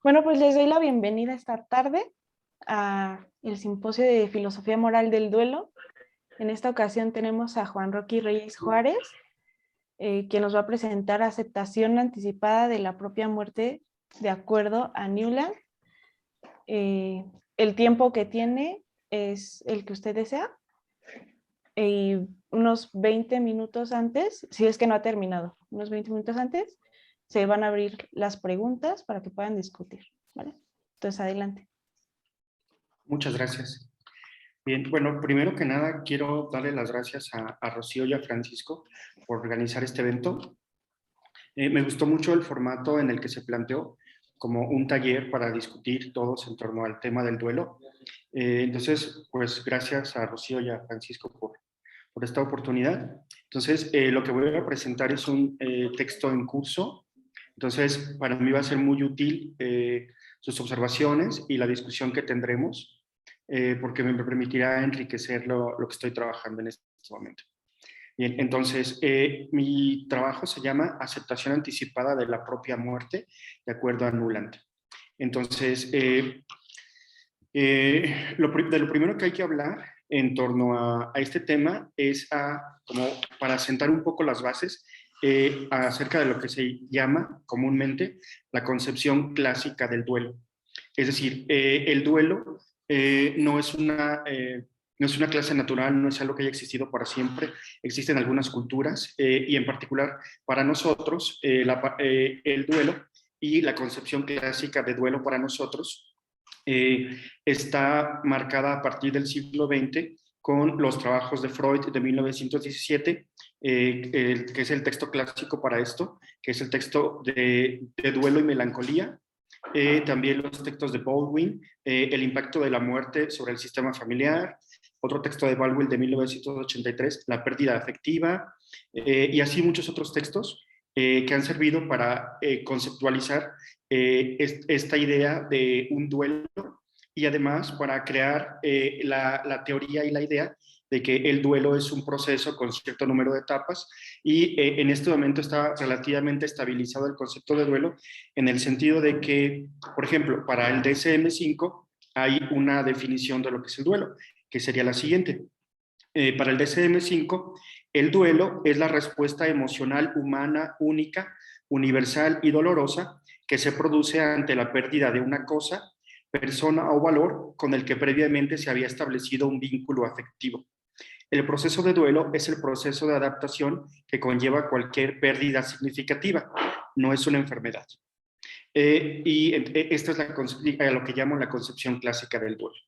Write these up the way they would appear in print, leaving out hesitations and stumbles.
Bueno, pues les doy la bienvenida esta tarde a el Simposio de Filosofía Moral del Duelo. En esta ocasión tenemos a Juan Roque Reyes Juárez, quien nos va a presentar aceptación anticipada de la propia muerte de acuerdo a Newland. El tiempo que tiene es el que usted desea. Y unos 20 minutos antes, si es que no ha terminado, unos 20 minutos antes, se van a abrir las preguntas para que puedan discutir, ¿vale? Entonces, adelante. Muchas gracias. Bien, bueno, primero que nada quiero darle las gracias a Rocío y a Francisco por organizar este evento. Me gustó mucho el formato en el que se planteó como un taller para discutir todos en torno al tema del duelo. Entonces, pues gracias a Rocío y a Francisco por esta oportunidad. Entonces, lo que voy a presentar es un texto en curso. Entonces, para mí va a ser muy útil sus observaciones y la discusión que tendremos, porque me permitirá enriquecer lo que estoy trabajando en este momento. Bien, entonces, mi trabajo se llama Aceptación anticipada de la propia muerte, de acuerdo a Nuland. Entonces, de lo primero que hay que hablar en torno a este tema es como para sentar un poco las bases acerca de lo que se llama comúnmente la concepción clásica del duelo. Es decir, el duelo no es una clase natural, no es algo que haya existido para siempre, existen algunas culturas y en particular para nosotros el duelo y la concepción clásica de duelo para nosotros está marcada a partir del siglo XX con los trabajos de Freud de 1917, que es el texto clásico para esto, que es el texto de Duelo y Melancolía. También los textos de Baldwin, El impacto de la muerte sobre el sistema familiar, otro texto de Baldwin de 1983, La pérdida afectiva, y así muchos otros textos que han servido para conceptualizar esta idea de un duelo y además para crear la teoría y la idea de que el duelo es un proceso con cierto número de etapas y en este momento está relativamente estabilizado el concepto de duelo en el sentido de que, por ejemplo, para el DSM-5 hay una definición de lo que es el duelo, que sería la siguiente. Para el DSM-5, el duelo es la respuesta emocional humana única, universal y dolorosa que se produce ante la pérdida de una cosa, persona o valor con el que previamente se había establecido un vínculo afectivo. El proceso de duelo es el proceso de adaptación que conlleva cualquier pérdida significativa, no es una enfermedad. Esta es lo que llamo la concepción clásica del duelo.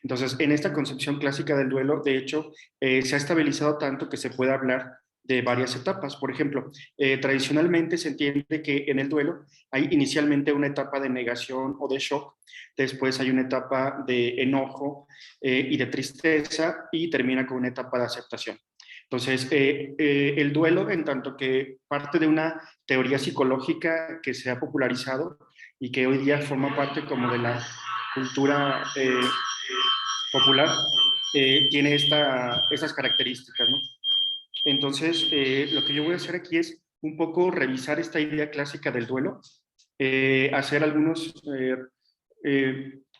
Entonces, en esta concepción clásica del duelo, de hecho, se ha estabilizado tanto que se puede hablar de varias etapas. Por ejemplo, tradicionalmente se entiende que en el duelo hay inicialmente una etapa de negación o de shock, después hay una etapa de enojo y de tristeza y termina con una etapa de aceptación. Entonces, el duelo, en tanto que parte de una teoría psicológica que se ha popularizado y que hoy día forma parte como de la cultura popular, tiene estas características, ¿no? Entonces, lo que yo voy a hacer aquí es un poco revisar esta idea clásica del duelo, hacer algunos,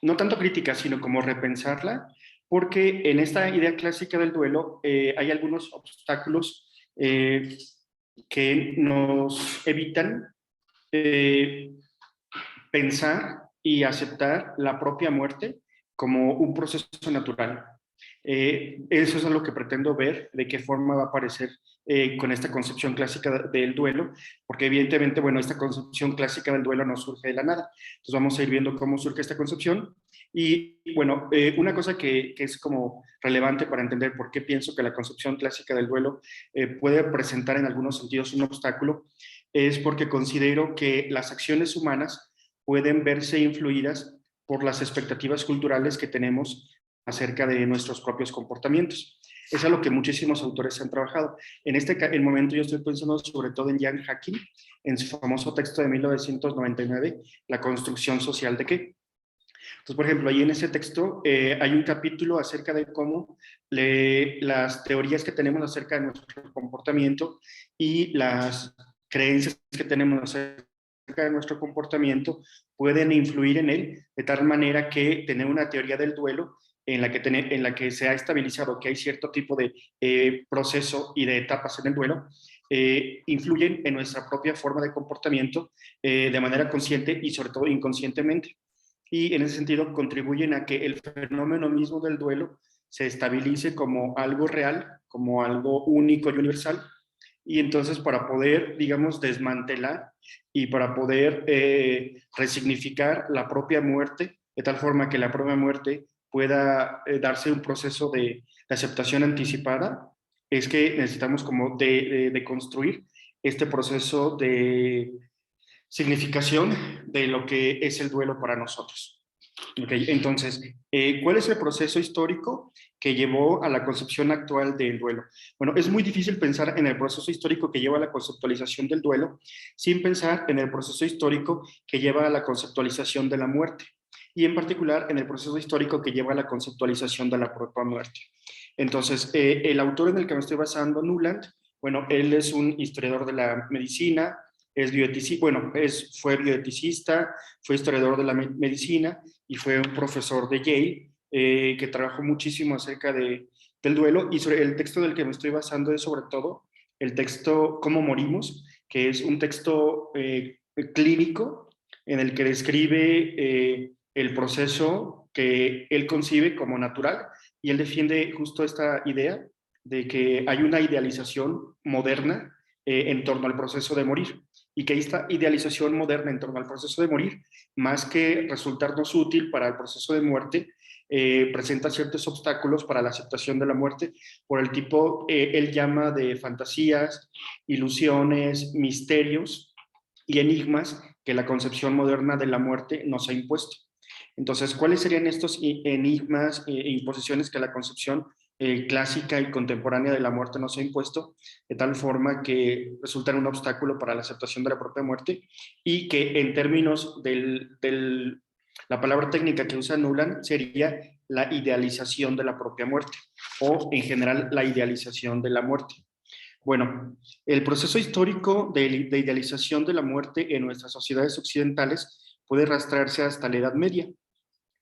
no tanto críticas, sino como repensarla, porque en esta idea clásica del duelo hay algunos obstáculos que nos evitan eh, pensar y aceptar la propia muerte como un proceso natural. Eso es lo que pretendo ver, de qué forma va a aparecer con esta concepción clásica del duelo, porque evidentemente, bueno, esta concepción clásica del duelo no surge de la nada. Entonces vamos a ir viendo cómo surge esta concepción. Y bueno, una cosa que es como relevante para entender por qué pienso que la concepción clásica del duelo puede presentar en algunos sentidos un obstáculo, es porque considero que las acciones humanas pueden verse influidas por las expectativas culturales que tenemos acerca de nuestros propios comportamientos. Es algo que muchísimos autores han trabajado. En el momento yo estoy pensando sobre todo en Jan Hacking, en su famoso texto de 1999, La construcción social de qué. Entonces, por ejemplo, ahí en ese texto hay un capítulo acerca de cómo las teorías que tenemos acerca de nuestro comportamiento y las creencias que tenemos acerca de nuestro comportamiento pueden influir en él, de tal manera que tener una teoría del duelo en la que se ha estabilizado que hay cierto tipo de proceso y de etapas en el duelo, influyen en nuestra propia forma de comportamiento de manera consciente y sobre todo inconscientemente. Y en ese sentido contribuyen a que el fenómeno mismo del duelo se estabilice como algo real, como algo único y universal. Y entonces para poder, digamos, desmantelar y para poder resignificar la propia muerte, de tal forma que la propia muerte pueda darse un proceso de aceptación anticipada, es que necesitamos como de construir este proceso de significación de lo que es el duelo para nosotros. Okay, entonces, ¿cuál es el proceso histórico que llevó a la concepción actual del duelo? Bueno, es muy difícil pensar en el proceso histórico que lleva a la conceptualización del duelo sin pensar en el proceso histórico que lleva a la conceptualización de la muerte y en particular en el proceso histórico que lleva a la conceptualización de la propia muerte. Entonces, el autor en el que me estoy basando, Nuland, bueno, él es un historiador de la medicina, es bioeticista, bueno, fue bioeticista, fue historiador de la medicina y fue un profesor de Yale que trabajó muchísimo acerca del duelo, y sobre el texto del que me estoy basando es sobre todo el texto Cómo morimos, que es un texto clínico en el que describe el proceso que él concibe como natural, y él defiende justo esta idea de que hay una idealización moderna en torno al proceso de morir, y que esta idealización moderna en torno al proceso de morir, más que resultarnos útil para el proceso de muerte, presenta ciertos obstáculos para la aceptación de la muerte por el tipo, él llama de fantasías, ilusiones, misterios y enigmas que la concepción moderna de la muerte nos ha impuesto. Entonces, ¿cuáles serían estos enigmas e imposiciones que la concepción clásica y contemporánea de la muerte nos ha impuesto, de tal forma que resultan un obstáculo para la aceptación de la propia muerte, y que en términos la palabra técnica que usa Nuland sería la idealización de la propia muerte, o en general la idealización de la muerte? Bueno, el proceso histórico de idealización de la muerte en nuestras sociedades occidentales puede rastrearse hasta la Edad Media.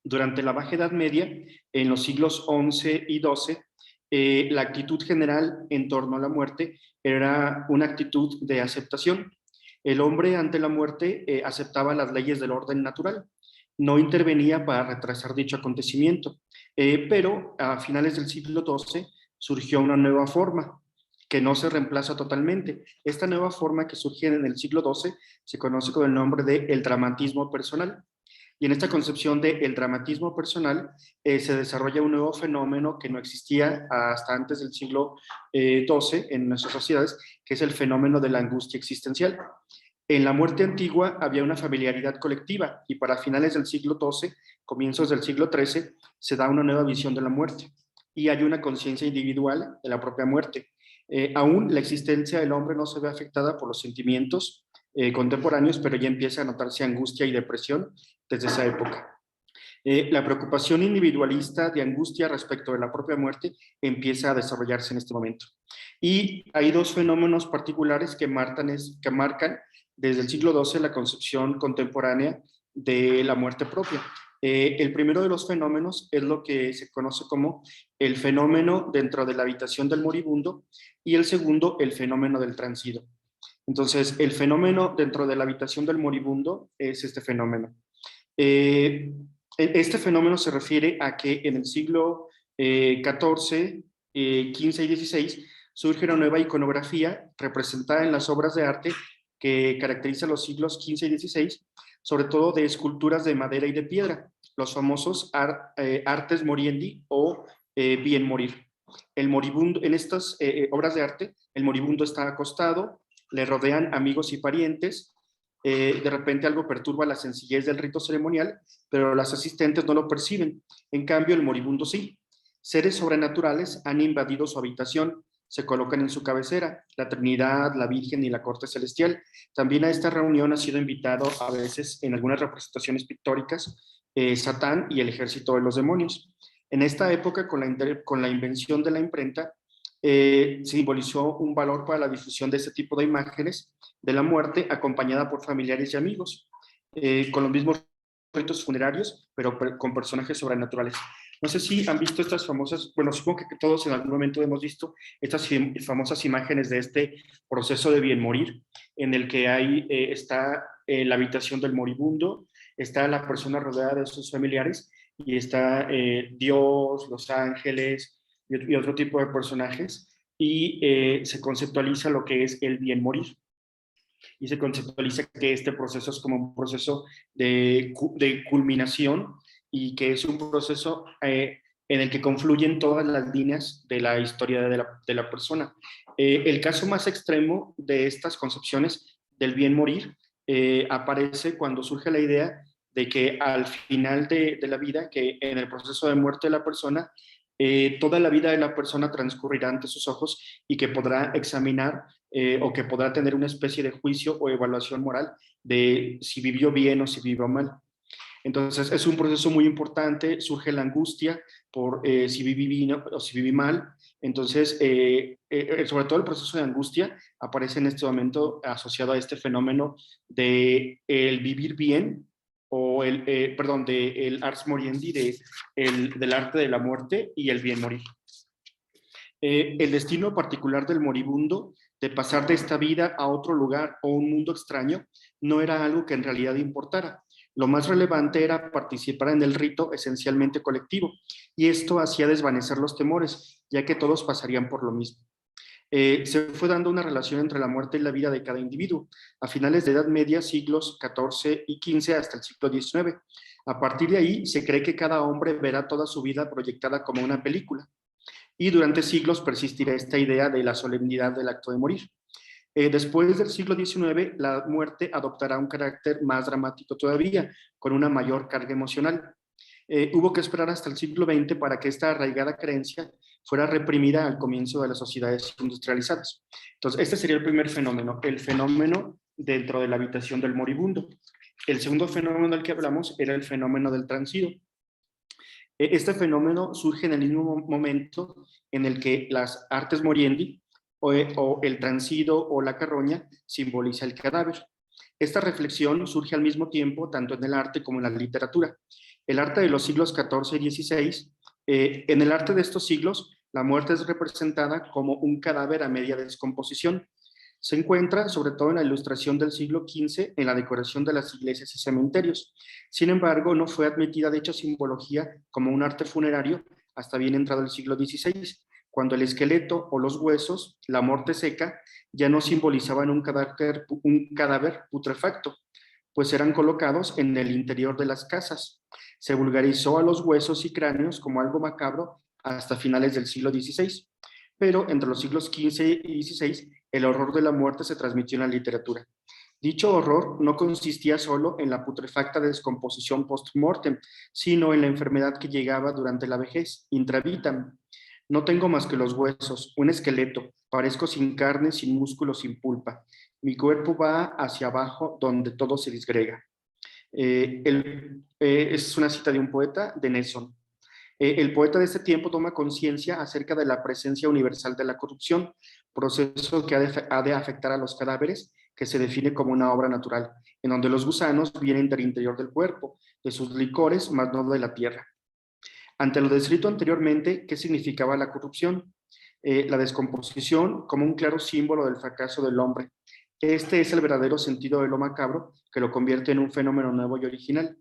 Durante la Baja Edad Media, en los siglos XI y XII, la actitud general en torno a la muerte era una actitud de aceptación. El hombre ante la muerte aceptaba las leyes del orden natural, no intervenía para retrasar dicho acontecimiento, pero a finales del siglo XII surgió una nueva forma que no se reemplaza totalmente. Esta nueva forma que surge en el siglo XII se conoce con el nombre de el dramatismo personal. Y en esta concepción del dramatismo personal se desarrolla un nuevo fenómeno que no existía hasta antes del siglo XII en nuestras sociedades, que es el fenómeno de la angustia existencial. En la muerte antigua había una familiaridad colectiva, y para finales del siglo XII, comienzos del siglo XIII, se da una nueva visión de la muerte y hay una conciencia individual de la propia muerte. Aún la existencia del hombre no se ve afectada por los sentimientos contemporáneos, pero ya empieza a notarse angustia y depresión desde esa época. La preocupación individualista de angustia respecto de la propia muerte empieza a desarrollarse en este momento. Y hay dos fenómenos particulares que marcan desde el siglo XII la concepción contemporánea de la muerte propia. El primero de los fenómenos es lo que se conoce como el fenómeno dentro de la habitación del moribundo, y el segundo, el fenómeno del transido. Entonces, el fenómeno dentro de la habitación del moribundo es este fenómeno. Este fenómeno se refiere a que en el siglo XIV, XV y XVI surge una nueva iconografía representada en las obras de arte que caracteriza los siglos XV y XVI, sobre todo de esculturas de madera y de piedra, los famosos artes moriendi o bien morir. El moribundo, en estas obras de arte, el moribundo está acostado, le rodean amigos y parientes. De repente algo perturba la sencillez del rito ceremonial, pero las asistentes no lo perciben. En cambio, el moribundo sí. Seres sobrenaturales han invadido su habitación, se colocan en su cabecera, la Trinidad, la Virgen y la corte celestial. También a esta reunión ha sido invitado a veces en algunas representaciones pictóricas Satán y el ejército de los demonios. En esta época, con la invención de la imprenta, simbolizó un valor para la difusión de este tipo de imágenes de la muerte acompañada por familiares y amigos, con los mismos ritos funerarios, pero con personajes sobrenaturales. No sé si han visto estas famosas, bueno, supongo que todos en algún momento hemos visto estas famosas imágenes de este proceso de bien morir, en el que está la habitación del moribundo, está la persona rodeada de sus familiares y está Dios, los ángeles y otro tipo de personajes, y se conceptualiza lo que es el bien morir. Y se conceptualiza que este proceso es como un proceso de culminación y que es un proceso en el que confluyen todas las líneas de la historia de la persona. El caso más extremo de estas concepciones del bien morir aparece cuando surge la idea de que al final de la vida, que en el proceso de muerte de la persona, toda la vida de la persona transcurrirá ante sus ojos y que podrá examinar o que podrá tener una especie de juicio o evaluación moral de si vivió bien o si vivió mal. Entonces es un proceso muy importante, surge la angustia por si viví bien o si viví mal. Entonces, sobre todo el proceso de angustia aparece en este momento asociado a este fenómeno de el vivir bien o perdón, del ars moriendi, del arte de la muerte y el bien morir. El destino particular del moribundo, de pasar de esta vida a otro lugar o un mundo extraño, no era algo que en realidad importara. Lo más relevante era participar en el rito esencialmente colectivo, y esto hacía desvanecer los temores, ya que todos pasarían por lo mismo. Se fue dando una relación entre la muerte y la vida de cada individuo, a finales de Edad Media, siglos XIV y XV hasta el siglo XIX. A partir de ahí, se cree que cada hombre verá toda su vida proyectada como una película, y durante siglos persistirá esta idea de la solemnidad del acto de morir. Después del siglo XIX, la muerte adoptará un carácter más dramático todavía, con una mayor carga emocional. Hubo que esperar hasta el siglo XX para que esta arraigada creencia fuera reprimida al comienzo de las sociedades industrializadas. Entonces, este sería el primer fenómeno, el fenómeno dentro de la habitación del moribundo. El segundo fenómeno del que hablamos era el fenómeno del transido. Este fenómeno surge en el mismo momento en el que las artes moriendi o el transido o la carroña simboliza el cadáver. Esta reflexión surge al mismo tiempo tanto en el arte como en la literatura. El arte de los siglos XIV y XVI, en el arte de estos siglos, la muerte es representada como un cadáver a media descomposición. Se encuentra sobre todo en la ilustración del siglo XV en la decoración de las iglesias y cementerios. Sin embargo, no fue admitida dicha simbología como un arte funerario hasta bien entrado el siglo XVI, cuando el esqueleto o los huesos, la muerte seca, ya no simbolizaban un cadáver putrefacto, pues eran colocados en el interior de las casas. Se vulgarizó a los huesos y cráneos como algo macabro hasta finales del siglo XVI, pero entre los siglos XV y XVI el horror de la muerte se transmitió en la literatura. Dicho horror no consistía solo en la putrefacta descomposición post-mortem, sino en la enfermedad que llegaba durante la vejez, intravitam. No tengo más que los huesos, un esqueleto, parezco sin carne, sin músculo, sin pulpa. Mi cuerpo va hacia abajo donde todo se disgrega. Es una cita de un poeta, de Nelson. El poeta de este tiempo toma conciencia acerca de la presencia universal de la corrupción, proceso que ha de afectar a los cadáveres, que se define como una obra natural, en donde los gusanos vienen del interior del cuerpo, de sus licores, más no de la tierra. Ante lo descrito anteriormente, ¿qué significaba la corrupción? La descomposición como un claro símbolo del fracaso del hombre. Este es el verdadero sentido de lo macabro, que lo convierte en un fenómeno nuevo y original.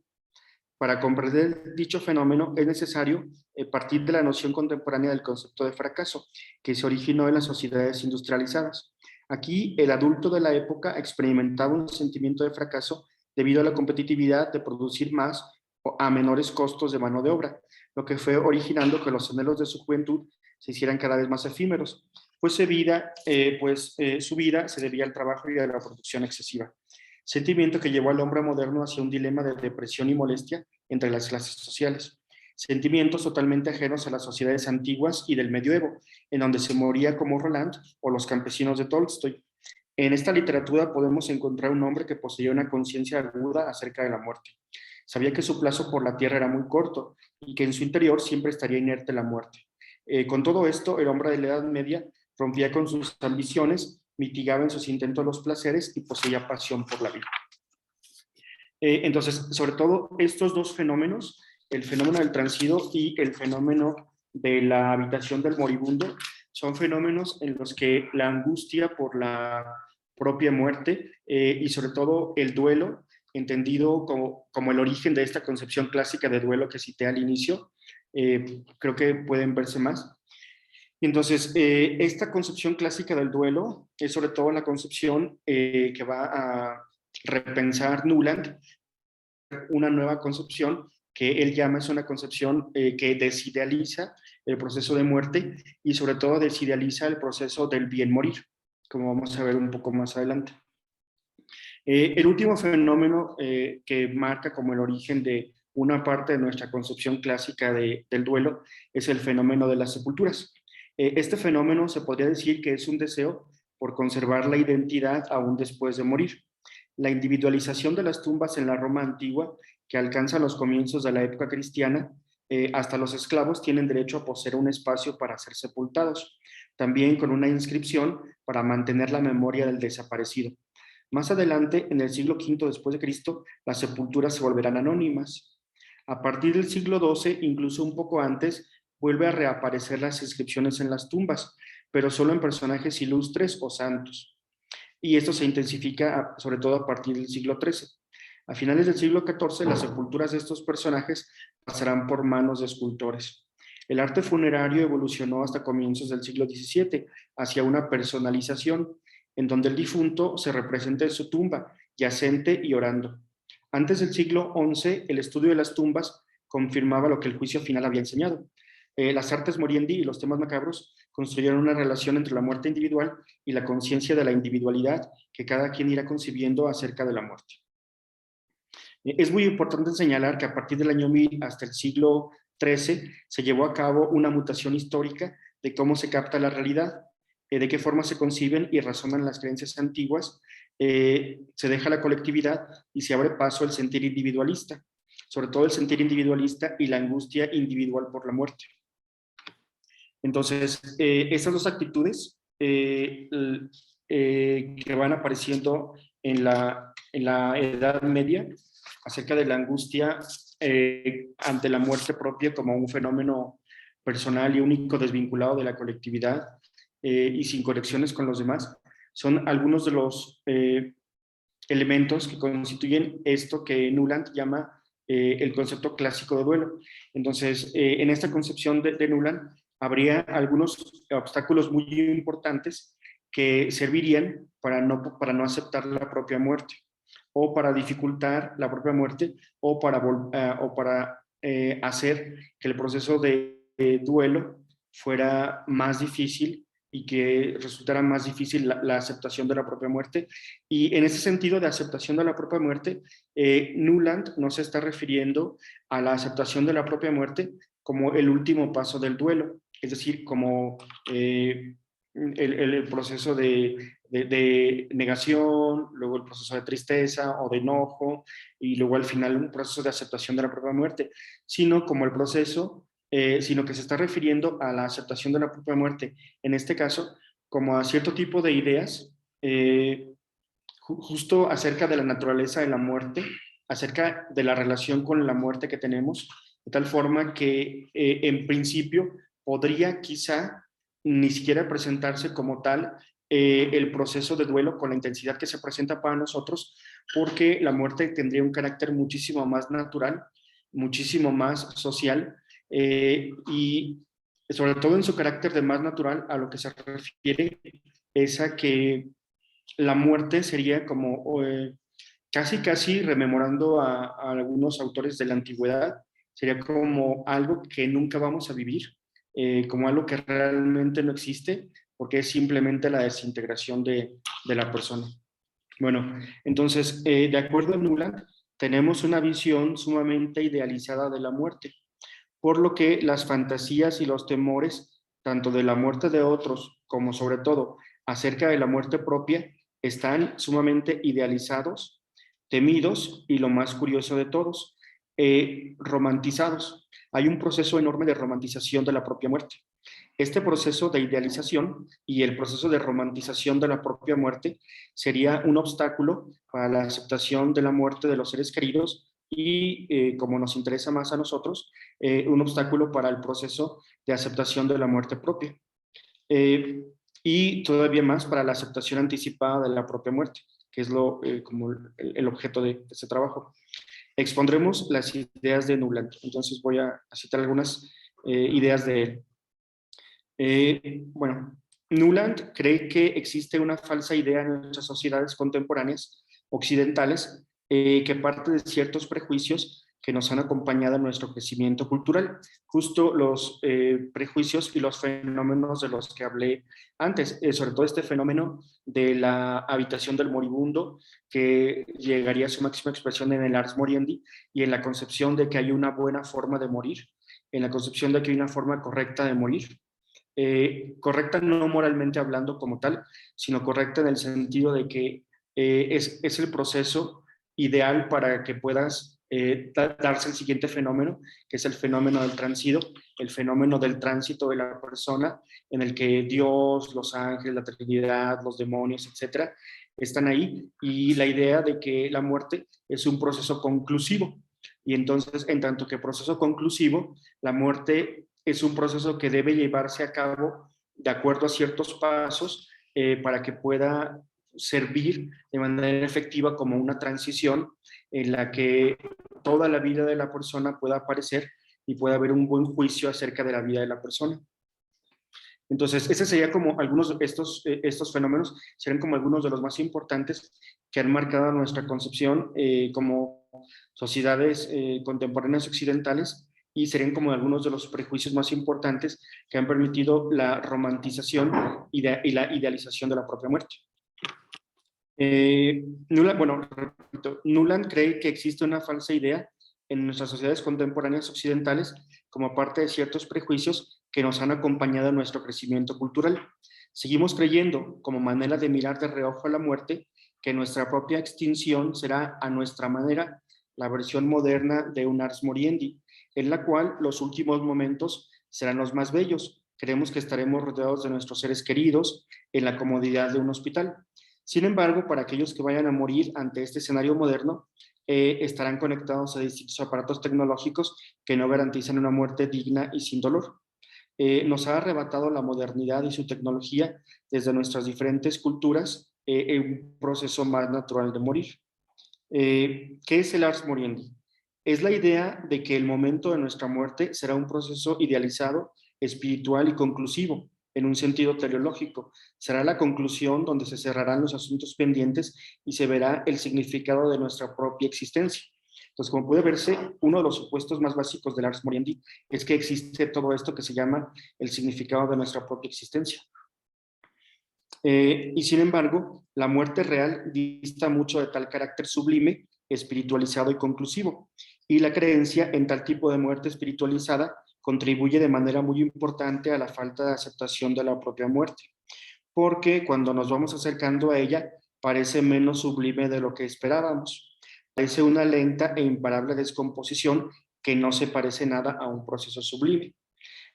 Para comprender dicho fenómeno es necesario partir de la noción contemporánea del concepto de fracaso, que se originó en las sociedades industrializadas. Aquí, el adulto de la época experimentaba un sentimiento de fracaso debido a la competitividad de producir más a menores costos de mano de obra, lo que fue originando que los anhelos de su juventud se hicieran cada vez más efímeros, pues su vida se debía al trabajo y a la producción excesiva. Sentimiento que llevó al hombre moderno hacia un dilema de depresión y molestia entre las clases sociales. Sentimientos totalmente ajenos a las sociedades antiguas y del medioevo, en donde se moría como Roland o los campesinos de Tolstoy. En esta literatura podemos encontrar un hombre que poseía una conciencia aguda acerca de la muerte. Sabía que su plazo por la tierra era muy corto y que en su interior siempre estaría inerte la muerte. Con todo esto, el hombre de la Edad Media rompía con sus ambiciones, mitigaba en sus intentos los placeres y poseía pasión por la vida. Entonces, sobre todo estos dos fenómenos, el fenómeno del transido y el fenómeno de la habitación del moribundo, son fenómenos en los que la angustia por la propia muerte y sobre todo el duelo, entendido como el origen de esta concepción clásica de duelo que cité al inicio, creo que pueden verse más. Entonces, esta concepción clásica del duelo es sobre todo la concepción que va a repensar Nuland, una nueva concepción que él llama es una concepción que desidealiza el proceso de muerte y sobre todo desidealiza el proceso del bien morir, como vamos a ver un poco más adelante. El último fenómeno que marca como el origen de una parte de nuestra concepción clásica del duelo es el fenómeno de las sepulturas. Este fenómeno se podría decir que es un deseo por conservar la identidad aún después de morir. La individualización de las tumbas en la Roma antigua, que alcanza los comienzos de la época cristiana, hasta los esclavos tienen derecho a poseer un espacio para ser sepultados, también con una inscripción para mantener la memoria del desaparecido. Más adelante, en el siglo V después de Cristo, las sepulturas se volverán anónimas. A partir del siglo XII, incluso un poco antes, vuelve a reaparecer las inscripciones en las tumbas, pero solo en personajes ilustres o santos. Y esto se intensifica sobre todo a partir del siglo XIII. A finales del siglo XIV, las sepulturas de estos personajes pasarán por manos de escultores. El arte funerario evolucionó hasta comienzos del siglo XVII hacia una personalización, en donde el difunto se representa en su tumba, yacente y orando. Antes del siglo XI, el estudio de las tumbas confirmaba lo que el juicio final había enseñado. Las artes moriendi y los temas macabros construyeron una relación entre la muerte individual y la conciencia de la individualidad que cada quien irá concibiendo acerca de la muerte. Es muy importante señalar que a partir del año 1000 hasta el siglo XIII se llevó a cabo una mutación histórica de cómo se capta la realidad, de qué forma se conciben y razonan las creencias antiguas, se deja la colectividad y se abre paso al sentir individualista, sobre todo el sentir individualista y la angustia individual por la muerte. Entonces, estas dos actitudes que van apareciendo en la Edad Media acerca de la angustia ante la muerte propia como un fenómeno personal y único desvinculado de la colectividad y sin conexiones con los demás, son algunos de los elementos que constituyen esto que Nuland llama el concepto clásico de duelo. Entonces, en esta concepción de Nuland, habría algunos obstáculos muy importantes que servirían para no aceptar la propia muerte, o para dificultar la propia muerte, o para hacer que el proceso de duelo fuera más difícil y que resultara más difícil la aceptación de la propia muerte. Y en ese sentido de aceptación de la propia muerte, Nuland no se está refiriendo a la aceptación de la propia muerte como el último paso del duelo, es decir, como el proceso de negación, luego el proceso de tristeza o de enojo, y luego al final un proceso de aceptación de la propia muerte, sino como el proceso, sino que se está refiriendo a la aceptación de la propia muerte, en este caso, como a cierto tipo de ideas, justo acerca de la naturaleza de la muerte, acerca de la relación con la muerte que tenemos, de tal forma que en principio podría quizá ni siquiera presentarse como tal el proceso de duelo con la intensidad que se presenta para nosotros, porque la muerte tendría un carácter muchísimo más natural, muchísimo más social, y sobre todo en su carácter de más natural, a lo que se refiere es a que la muerte sería como casi rememorando a algunos autores de la antigüedad, sería como algo que nunca vamos a vivir, como algo que realmente no existe, porque es simplemente la desintegración de la persona. Bueno, entonces, de acuerdo a Nuland, tenemos una visión sumamente idealizada de la muerte, por lo que las fantasías y los temores, tanto de la muerte de otros como sobre todo acerca de la muerte propia, están sumamente idealizados, temidos y lo más curioso de todos, romantizados. Hay un proceso enorme de romantización de la propia muerte. Este proceso de idealización y el proceso de romantización de la propia muerte sería un obstáculo para la aceptación de la muerte de los seres queridos y, como nos interesa más a nosotros, un obstáculo para el proceso de aceptación de la muerte propia. Y todavía más para la aceptación anticipada de la propia muerte, que es como el objeto de este trabajo. Expondremos las ideas de Nuland. Entonces voy a citar algunas ideas de él. Bueno, Nuland cree que existe una falsa idea en nuestras sociedades contemporáneas occidentales que parte de ciertos prejuicios que nos han acompañado en nuestro crecimiento cultural. Justo los prejuicios y los fenómenos de los que hablé antes, sobre todo este fenómeno de la habitación del moribundo, que llegaría a su máxima expresión en el Ars Moriendi y en la concepción de que hay una buena forma de morir, en la concepción de que hay una forma correcta de morir. Correcta no moralmente hablando como tal, sino correcta en el sentido de que es el proceso ideal para que puedas darse el siguiente fenómeno, que es el fenómeno del transido, el fenómeno del tránsito de la persona, en el que Dios, los ángeles, la Trinidad, los demonios, etcétera, están ahí, y la idea de que la muerte es un proceso conclusivo. Y entonces, en tanto que proceso conclusivo, la muerte es un proceso que debe llevarse a cabo de acuerdo a ciertos pasos para que pueda servir de manera efectiva como una transición en la que toda la vida de la persona pueda aparecer y pueda haber un buen juicio acerca de la vida de la persona. Entonces, ese sería como algunos de estos fenómenos, serían como algunos de los más importantes que han marcado nuestra concepción como sociedades contemporáneas occidentales, y serían como algunos de los prejuicios más importantes que han permitido la romantización y la idealización de la propia muerte. Nuland cree que existe una falsa idea en nuestras sociedades contemporáneas occidentales como parte de ciertos prejuicios que nos han acompañado en nuestro crecimiento cultural. Seguimos creyendo, como manera de mirar de reojo a la muerte, que nuestra propia extinción será a nuestra manera la versión moderna de un Ars Moriendi, en la cual los últimos momentos serán los más bellos. Creemos que estaremos rodeados de nuestros seres queridos en la comodidad de un hospital. Sin embargo, para aquellos que vayan a morir ante este escenario moderno, estarán conectados a distintos aparatos tecnológicos que no garantizan una muerte digna y sin dolor. Nos ha arrebatado la modernidad y su tecnología desde nuestras diferentes culturas en un proceso más natural de morir. ¿Qué es el Ars Moriendi? Es la idea de que el momento de nuestra muerte será un proceso idealizado, espiritual y conclusivo, en un sentido teleológico. Será la conclusión donde se cerrarán los asuntos pendientes y se verá el significado de nuestra propia existencia. Entonces, como puede verse, uno de los supuestos más básicos del Ars Moriendi es que existe todo esto que se llama el significado de nuestra propia existencia. Y sin embargo, la muerte real dista mucho de tal carácter sublime, espiritualizado y conclusivo. Y la creencia en tal tipo de muerte espiritualizada contribuye de manera muy importante a la falta de aceptación de la propia muerte, porque cuando nos vamos acercando a ella, parece menos sublime de lo que esperábamos. Parece una lenta e imparable descomposición que no se parece nada a un proceso sublime.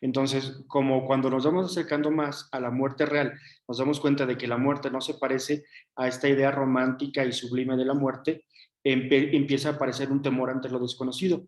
Entonces, como cuando nos vamos acercando más a la muerte real, nos damos cuenta de que la muerte no se parece a esta idea romántica y sublime de la muerte, empieza a aparecer un temor ante lo desconocido.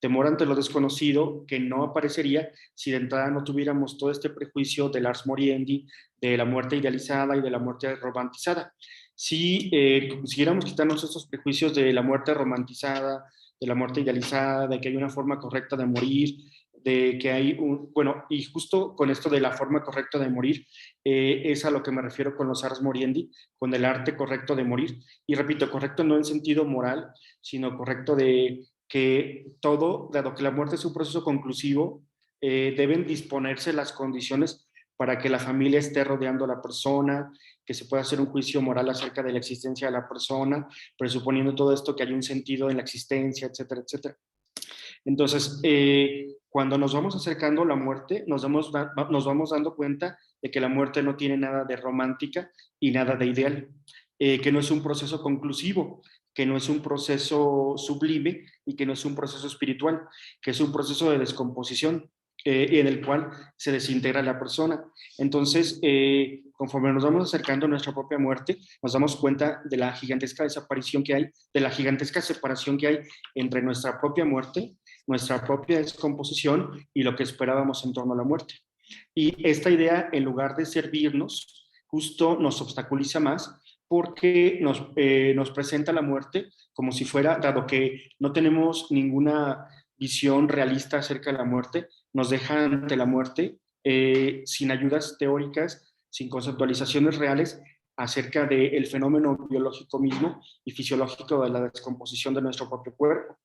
Temor ante lo desconocido que no aparecería si de entrada no tuviéramos todo este prejuicio del Ars Moriendi, de la muerte idealizada y de la muerte romantizada. Si consiguiéramos quitarnos estos prejuicios de la muerte romantizada, de la muerte idealizada, de que hay una forma correcta de morir, de que hay bueno, y justo con esto de la forma correcta de morir, es a lo que me refiero con los Ars Moriendi, con el arte correcto de morir. Y repito, correcto no en sentido moral, sino correcto de que todo, dado que la muerte es un proceso conclusivo, deben disponerse las condiciones para que la familia esté rodeando a la persona, que se pueda hacer un juicio moral acerca de la existencia de la persona, presuponiendo todo esto que hay un sentido en la existencia, etcétera, etcétera. Entonces, cuando nos vamos acercando a la muerte, nos vamos dando cuenta de que la muerte no tiene nada de romántica y nada de ideal, que no es un proceso conclusivo, que no es un proceso sublime y que no es un proceso espiritual, que es un proceso de descomposición. y en el cual se desintegra la persona. Entonces, conforme nos vamos acercando a nuestra propia muerte, nos damos cuenta de la gigantesca desaparición que hay, de la gigantesca separación que hay entre nuestra propia muerte, nuestra propia descomposición y lo que esperábamos en torno a la muerte. Y esta idea, en lugar de servirnos, justo nos obstaculiza más porque nos presenta la muerte como si fuera, dado que no tenemos ninguna visión realista acerca de la muerte, nos deja ante la muerte sin ayudas teóricas, sin conceptualizaciones reales acerca del fenómeno biológico mismo y fisiológico de la descomposición de nuestro propio cuerpo.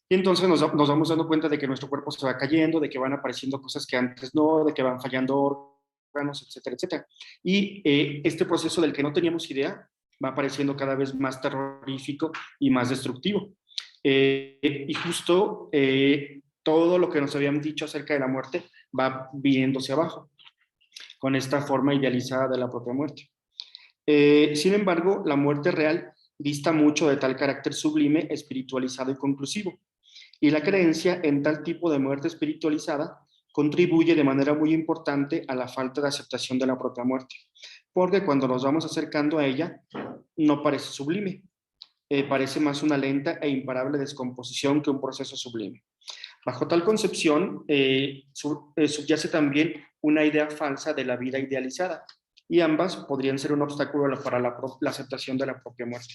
Y entonces nos vamos dando cuenta de que nuestro cuerpo se va cayendo, de que van apareciendo cosas que antes no, de que van fallando órganos, etcétera, etcétera. Y este proceso del que no teníamos idea va apareciendo cada vez más terrorífico y más destructivo. Y justo todo lo que nos habían dicho acerca de la muerte va viniéndose abajo, con esta forma idealizada de la propia muerte. Sin embargo, la muerte real dista mucho de tal carácter sublime, espiritualizado y conclusivo. Y la creencia en tal tipo de muerte espiritualizada contribuye de manera muy importante a la falta de aceptación de la propia muerte, porque cuando nos vamos acercando a ella, no parece sublime, parece más una lenta e imparable descomposición que un proceso sublime. Bajo tal concepción, subyace también una idea falsa de la vida idealizada, y ambas podrían ser un obstáculo para la aceptación de la propia muerte.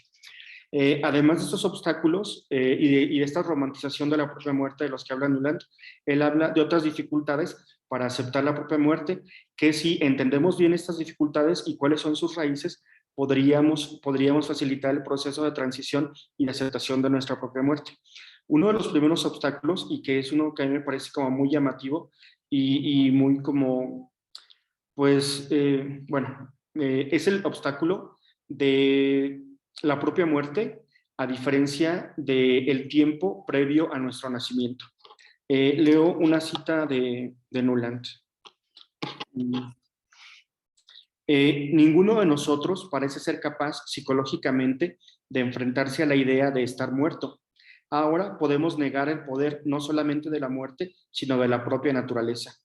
Además de estos obstáculos y de esta romantización de la propia muerte de los que habla Nuland, él habla de otras dificultades para aceptar la propia muerte, que si entendemos bien estas dificultades y cuáles son sus raíces, podríamos facilitar el proceso de transición y de aceptación de nuestra propia muerte. Uno de los primeros obstáculos, y que es uno que a mí me parece como muy llamativo y muy como, pues, es el obstáculo de la propia muerte, a diferencia del tiempo previo a nuestro nacimiento. Leo una cita de Nuland. Ninguno de nosotros parece ser capaz psicológicamente de enfrentarse a la idea de estar muerto. Ahora podemos negar el poder no solamente de la muerte, sino de la propia naturaleza.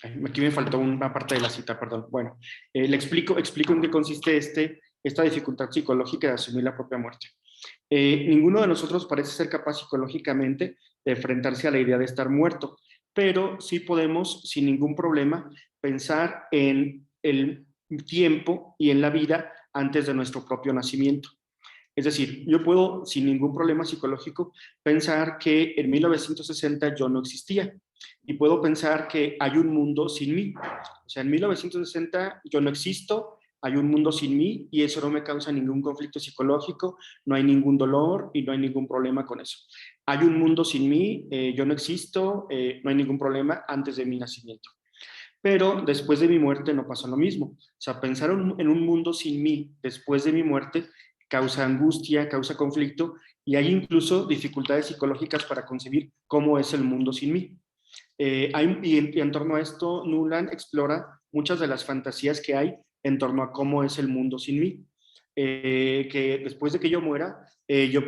Aquí me faltó una parte de la cita, perdón. Bueno, le explico en qué consiste esta dificultad psicológica de asumir la propia muerte. Ninguno de nosotros parece ser capaz psicológicamente de enfrentarse a la idea de estar muerto, pero sí podemos, sin ningún problema, pensar en el tiempo y en la vida antes de nuestro propio nacimiento. Es decir, yo puedo, sin ningún problema psicológico, pensar que en 1960 yo no existía y puedo pensar que hay un mundo sin mí. O sea, en 1960 yo no existo, hay un mundo sin mí y eso no me causa ningún conflicto psicológico, no hay ningún dolor y no hay ningún problema con eso. Hay un mundo sin mí, yo no existo, no hay ningún problema antes de mi nacimiento. Pero después de mi muerte no pasa lo mismo. O sea, pensar en un mundo sin mí después de mi muerte causa angustia, causa conflicto y hay incluso dificultades psicológicas para concebir cómo es el mundo sin mí. Y en torno a esto, Nuland explora muchas de las fantasías que hay en torno a cómo es el mundo sin mí. Que después de que yo muera, yo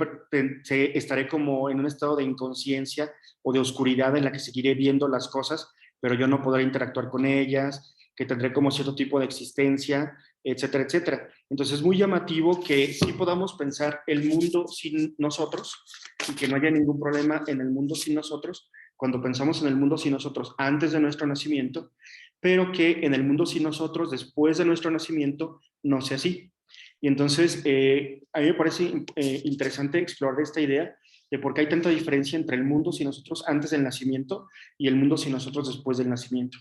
estaré como en un estado de inconsciencia o de oscuridad en la que seguiré viendo las cosas, pero yo no podré interactuar con ellas, que tendré como cierto tipo de existencia, etcétera, etcétera. Entonces es muy llamativo que sí podamos pensar el mundo sin nosotros y que no haya ningún problema en el mundo sin nosotros, cuando pensamos en el mundo sin nosotros antes de nuestro nacimiento, pero que en el mundo sin nosotros después de nuestro nacimiento no sea así. Y entonces a mí me parece interesante explorar esta idea de por qué hay tanta diferencia entre el mundo sin nosotros antes del nacimiento y el mundo sin nosotros después del nacimiento.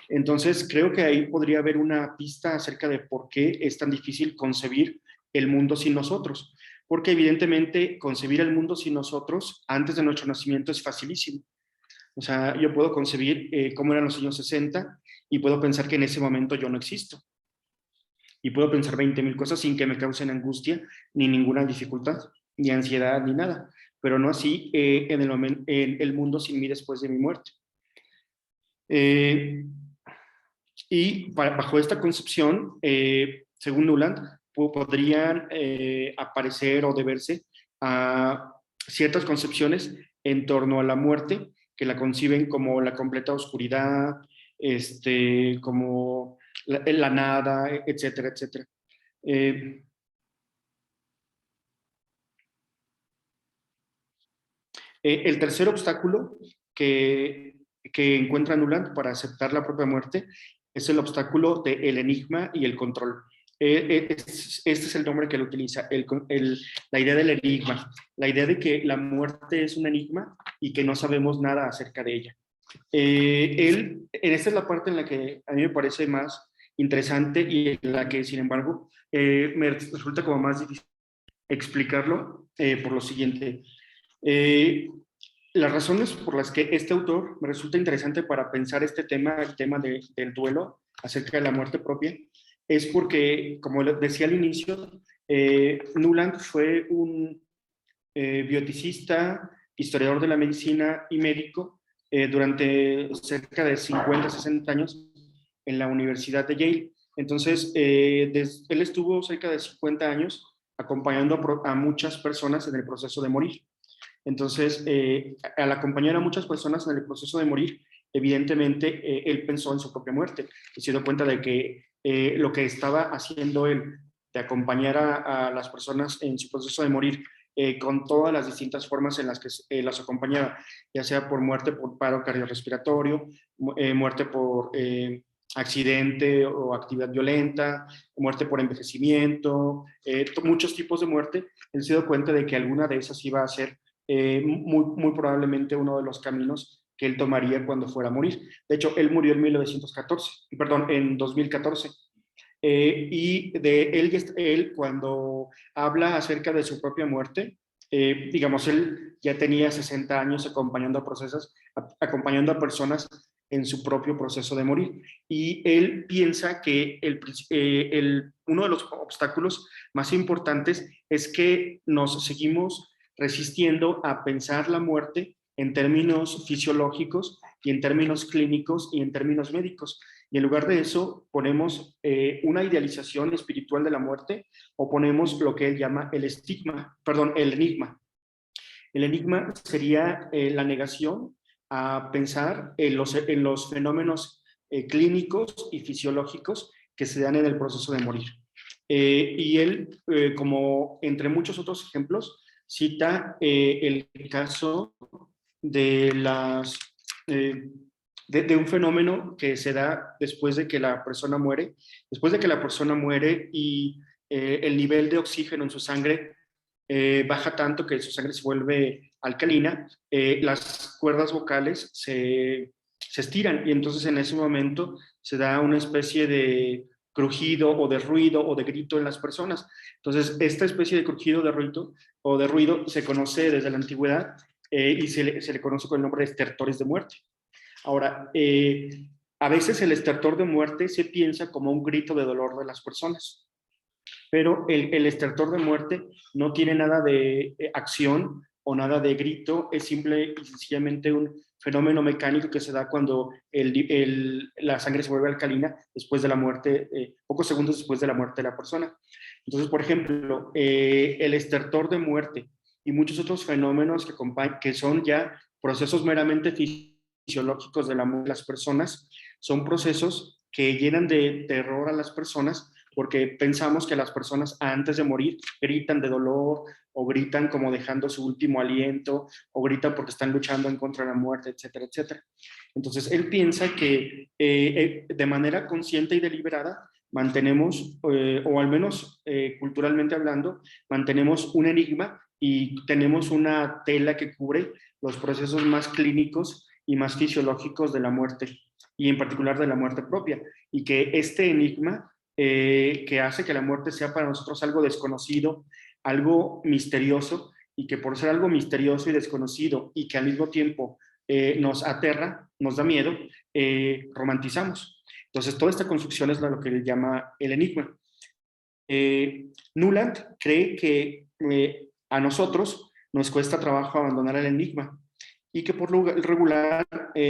Entonces creo que ahí podría haber una pista acerca de por qué es tan difícil concebir el mundo sin nosotros. Porque evidentemente concebir el mundo sin nosotros antes de nuestro nacimiento es facilísimo. O sea, yo puedo concebir cómo eran los años 60 y puedo pensar que en ese momento yo no existo. Y puedo pensar 20,000 cosas sin que me causen angustia, ni ninguna dificultad, ni ansiedad, ni nada. Pero no así en el mundo sin mí después de mi muerte. Y bajo esta concepción, según Nuland, podrían aparecer o deberse a ciertas concepciones en torno a la muerte, que la conciben como la completa oscuridad, como la nada, etcétera, etcétera. El tercer obstáculo que encuentra Nuland para aceptar la propia muerte es el obstáculo del enigma y el control. Este es el nombre que él utiliza, la idea del enigma, la idea de que la muerte es un enigma y que no sabemos nada acerca de ella. Esta es la parte en la que a mí me parece más interesante y en la que, sin embargo, me resulta como más difícil explicarlo por lo siguiente. Las razones por las que este autor me resulta interesante para pensar este tema, el tema del duelo acerca de la muerte propia, es porque, como decía al inicio, Nuland fue un bioticista, historiador de la medicina y médico durante cerca de 50, 60 años en la Universidad de Yale. Entonces, él estuvo cerca de 50 años acompañando a muchas personas en el proceso de morir. Entonces, al acompañar a muchas personas en el proceso de morir, evidentemente él pensó en su propia muerte y se dio cuenta de que lo que estaba haciendo él, de acompañar a las personas en su proceso de morir, con todas las distintas formas en las que las acompañaba, ya sea por muerte por paro cardiorrespiratorio, muerte por accidente o actividad violenta, muerte por envejecimiento, muchos tipos de muerte. Él se dio cuenta de que alguna de esas iba a ser muy probablemente uno de los caminos que él tomaría cuando fuera a morir. De hecho, él murió en 1914, perdón, en 2014. Y él cuando habla acerca de su propia muerte, digamos, él ya tenía 60 años acompañando a personas en su propio proceso de morir. Y él piensa que uno de los obstáculos más importantes es que nos seguimos resistiendo a pensar la muerte en términos fisiológicos y en términos clínicos y en términos médicos. Y en lugar de eso ponemos una idealización espiritual de la muerte o ponemos lo que él llama el enigma. El enigma sería la negación a pensar en los fenómenos clínicos y fisiológicos que se dan en el proceso de morir. Y él, como entre muchos otros ejemplos, cita el caso de de un fenómeno que se da después de que la persona muere, y el nivel de oxígeno en su sangre baja tanto que su sangre se vuelve alcalina, las cuerdas vocales se estiran y entonces en ese momento se da una especie de crujido o de ruido o de grito en las personas. Entonces, esta especie de crujido de ruido se conoce desde la antigüedad y se le conoce con el nombre de estertores de muerte. Ahora, a veces el estertor de muerte se piensa como un grito de dolor de las personas, pero el estertor de muerte no tiene nada de acción o nada de grito, es simple y sencillamente un fenómeno mecánico que se da cuando la sangre se vuelve alcalina después de la muerte, pocos segundos después de la muerte de la persona. Entonces, por ejemplo, el estertor de muerte y muchos otros fenómenos que son ya procesos meramente fisiológicos de las personas, son procesos que llenan de terror a las personas porque pensamos que las personas antes de morir gritan de dolor o gritan como dejando su último aliento o gritan porque están luchando en contra de la muerte, etcétera, etcétera. Entonces, él piensa que de manera consciente y deliberada mantenemos, o al menos culturalmente hablando, mantenemos un enigma y tenemos una tela que cubre los procesos más clínicos y más fisiológicos de la muerte, y en particular de la muerte propia, y que este enigma que hace que la muerte sea para nosotros algo desconocido, algo misterioso, y que por ser algo misterioso y desconocido y que al mismo tiempo nos aterra, nos da miedo, romantizamos. Entonces, toda esta construcción es lo que él llama el enigma. Nuland cree que a nosotros nos cuesta trabajo abandonar el enigma y que por lo regular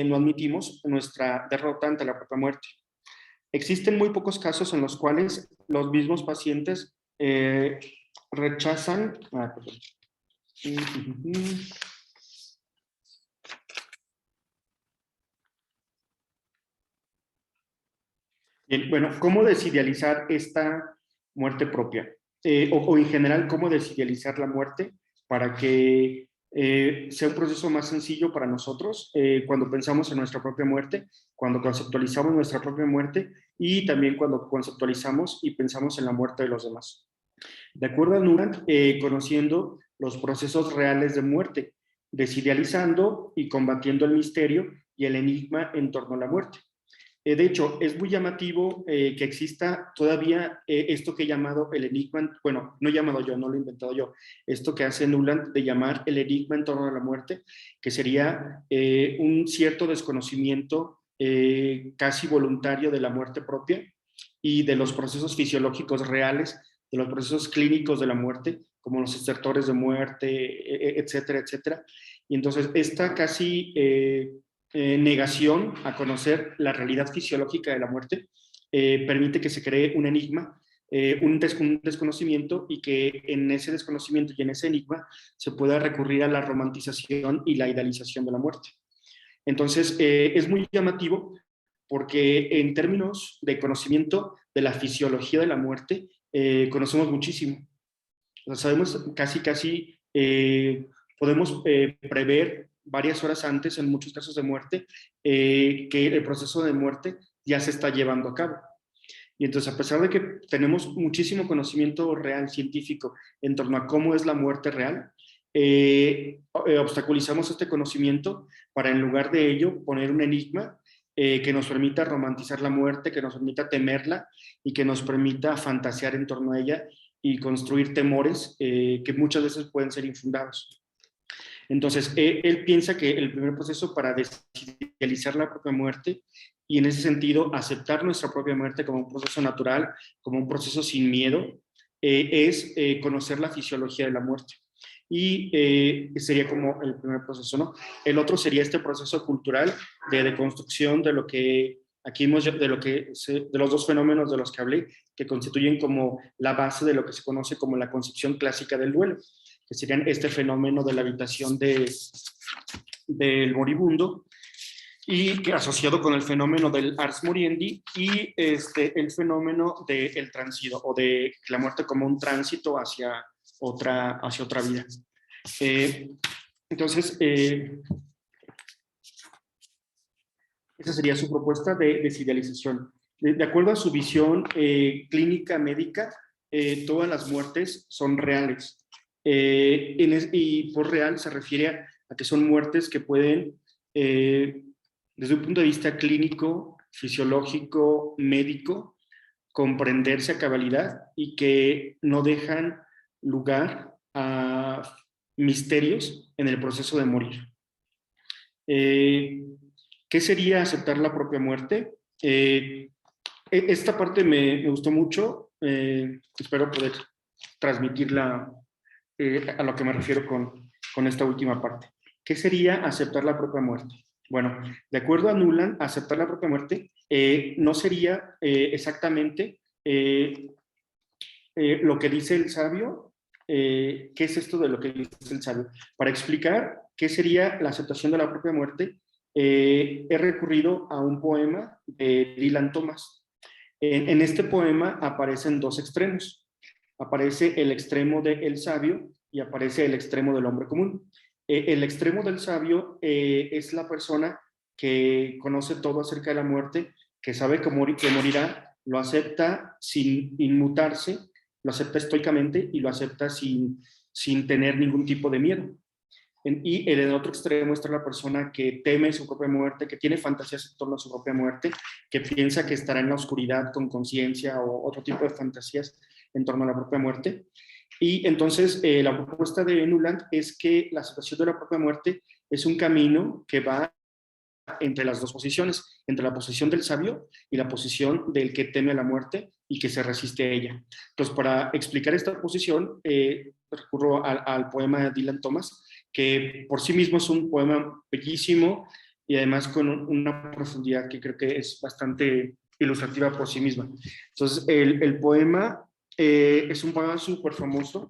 no admitimos nuestra derrota ante la propia muerte. Existen muy pocos casos en los cuales los mismos pacientes rechazan, Bien, bueno, ¿cómo desidealizar esta muerte propia? O en general, ¿cómo desidealizar la muerte para que sea un proceso más sencillo para nosotros cuando pensamos en nuestra propia muerte, cuando conceptualizamos nuestra propia muerte y también cuando conceptualizamos y pensamos en la muerte de los demás? De acuerdo a Nurant, conociendo los procesos reales de muerte, desidealizando y combatiendo el misterio y el enigma en torno a la muerte. De hecho, es muy llamativo que exista todavía esto que he llamado el enigma, bueno, no he llamado yo, no lo he inventado yo, esto que hace Nuland de llamar el enigma en torno a la muerte, que sería un cierto desconocimiento casi voluntario de la muerte propia y de los procesos fisiológicos reales, de los procesos clínicos de la muerte, como los estertores de muerte, etcétera, etcétera. Y entonces esta casi negación a conocer la realidad fisiológica de la muerte permite que se cree un enigma, un desconocimiento, y que en ese desconocimiento y en ese enigma se pueda recurrir a la romantización y la idealización de la muerte. Entonces, es muy llamativo porque en términos de conocimiento de la fisiología de la muerte, conocemos muchísimo. O sea, sabemos casi, podemos prever varias horas antes, en muchos casos de muerte, que el proceso de muerte ya se está llevando a cabo. Y entonces, a pesar de que tenemos muchísimo conocimiento real, científico, en torno a cómo es la muerte real, obstaculizamos este conocimiento para, en lugar de ello, poner un enigma que nos permita romantizar la muerte, que nos permita temerla y que nos permita fantasear en torno a ella y construir temores que muchas veces pueden ser infundados. Entonces, él piensa que el primer proceso para desidealizar la propia muerte y en ese sentido aceptar nuestra propia muerte como un proceso natural, como un proceso sin miedo, es conocer la fisiología de la muerte. Y sería como el primer proceso, ¿no? El otro sería este proceso cultural de deconstrucción de lo que aquí hemos, de los dos fenómenos de los que hablé, que constituyen como la base de lo que se conoce como la concepción clásica del duelo, que serían este fenómeno de la habitación del moribundo, y que asociado con el fenómeno del ars moriendi y el fenómeno del tránsito, o de la muerte como un tránsito hacia otra vida. Entonces, esa sería su propuesta de desidealización. De acuerdo a su visión clínica médica, todas las muertes son reales. Y por real se refiere a que son muertes que pueden, desde un punto de vista clínico, fisiológico, médico, comprenderse a cabalidad y que no dejan lugar a misterios en el proceso de morir. ¿Qué sería aceptar la propia muerte? Esta parte me gustó mucho, espero poder transmitirla a lo que me refiero con esta última parte. ¿Qué sería aceptar la propia muerte? Bueno, de acuerdo a Nuland, aceptar la propia muerte no sería exactamente lo que dice el sabio. ¿Qué es esto de lo que dice el sabio? Para explicar qué sería la aceptación de la propia muerte, he recurrido a un poema de Dylan Thomas. En este poema aparecen dos extremos. Aparece el extremo del sabio y aparece el extremo del hombre común. El extremo del sabio es la persona que conoce todo acerca de la muerte, que sabe que morirá, lo acepta sin inmutarse, lo acepta estoicamente y lo acepta sin tener ningún tipo de miedo. Y en el otro extremo está la persona que teme su propia muerte, que tiene fantasías en torno a su propia muerte, que piensa que estará en la oscuridad con conciencia o otro tipo de fantasías en torno a la propia muerte. Y entonces la propuesta de Nuland es que la aceptación de la propia muerte es un camino que va entre las dos posiciones, entre la posición del sabio y la posición del que teme a la muerte y que se resiste a ella. Entonces, para explicar esta posición, recurro al poema de Dylan Thomas, que por sí mismo es un poema bellísimo y además con una profundidad que creo que es bastante ilustrativa por sí misma. Entonces, el poema es un poema súper famoso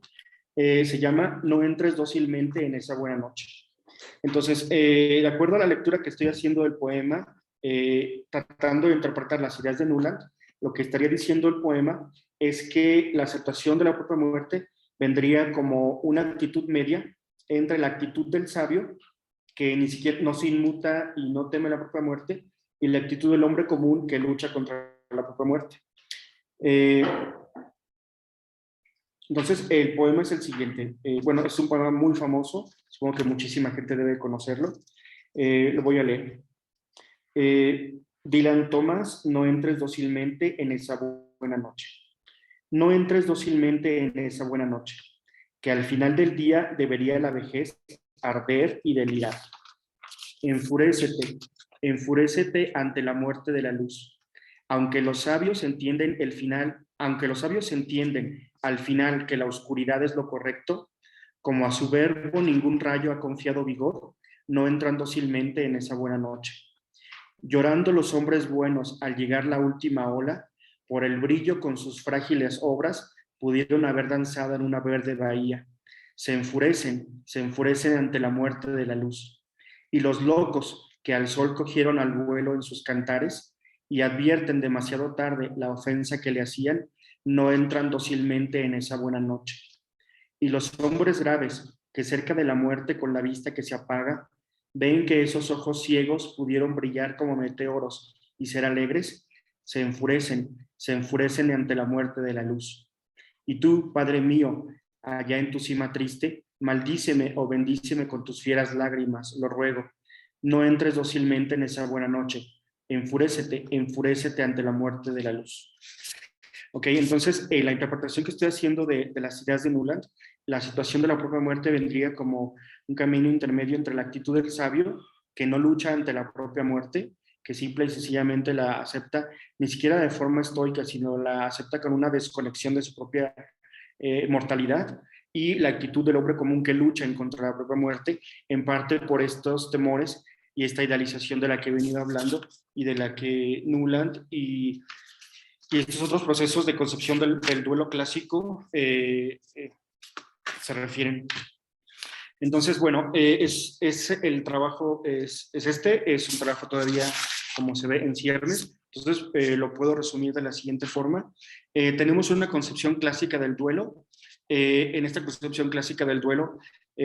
se llama No entres dócilmente en esa buena noche. Entonces, de acuerdo a la lectura que estoy haciendo del poema, tratando de interpretar las ideas de Nuland, lo que estaría diciendo el poema es que la aceptación de la propia muerte vendría como una actitud media entre la actitud del sabio, que ni siquiera no se inmuta y no teme la propia muerte, y la actitud del hombre común que lucha contra la propia muerte. Entonces, el poema es el siguiente. Bueno, es un poema muy famoso, supongo que muchísima gente debe conocerlo. Lo voy a leer. Dylan Thomas, no entres dócilmente en esa buena noche. No entres dócilmente en esa buena noche, que al final del día debería la vejez arder y delirar. Enfurécete, enfurécete ante la muerte de la luz. Aunque los sabios entienden al final que la oscuridad es lo correcto, como a su verbo ningún rayo ha confiado vigor, no entran dócilmente en esa buena noche. Llorando los hombres buenos al llegar la última ola, por el brillo con sus frágiles obras, pudieron haber danzado en una verde bahía. Se enfurecen ante la muerte de la luz. Y los locos que al sol cogieron al vuelo en sus cantares y advierten demasiado tarde la ofensa que le hacían, no entran dócilmente en esa buena noche. Y los hombres graves que cerca de la muerte con la vista que se apaga, ven que esos ojos ciegos pudieron brillar como meteoros y ser alegres, se enfurecen ante la muerte de la luz. Y tú, Padre mío, allá en tu cima triste, maldíceme o bendíceme con tus fieras lágrimas, lo ruego. No entres dócilmente en esa buena noche. Enfurécete ante la muerte de la luz. Ok, entonces la interpretación que estoy haciendo de las ideas de Nuland, la situación de la propia muerte vendría como un camino intermedio entre la actitud del sabio, que no lucha ante la propia muerte, que simple y sencillamente la acepta, ni siquiera de forma estoica, sino la acepta con una desconexión de su propia mortalidad, y la actitud del hombre común que lucha en contra de la propia muerte, en parte por estos temores y esta idealización de la que he venido hablando y de la que Nuland y estos otros procesos de concepción del duelo clásico se refieren. Entonces, bueno, el trabajo es un trabajo todavía, como se ve, en ciernes. Entonces, lo puedo resumir de la siguiente forma. Tenemos una concepción clásica del duelo. En esta concepción clásica del duelo,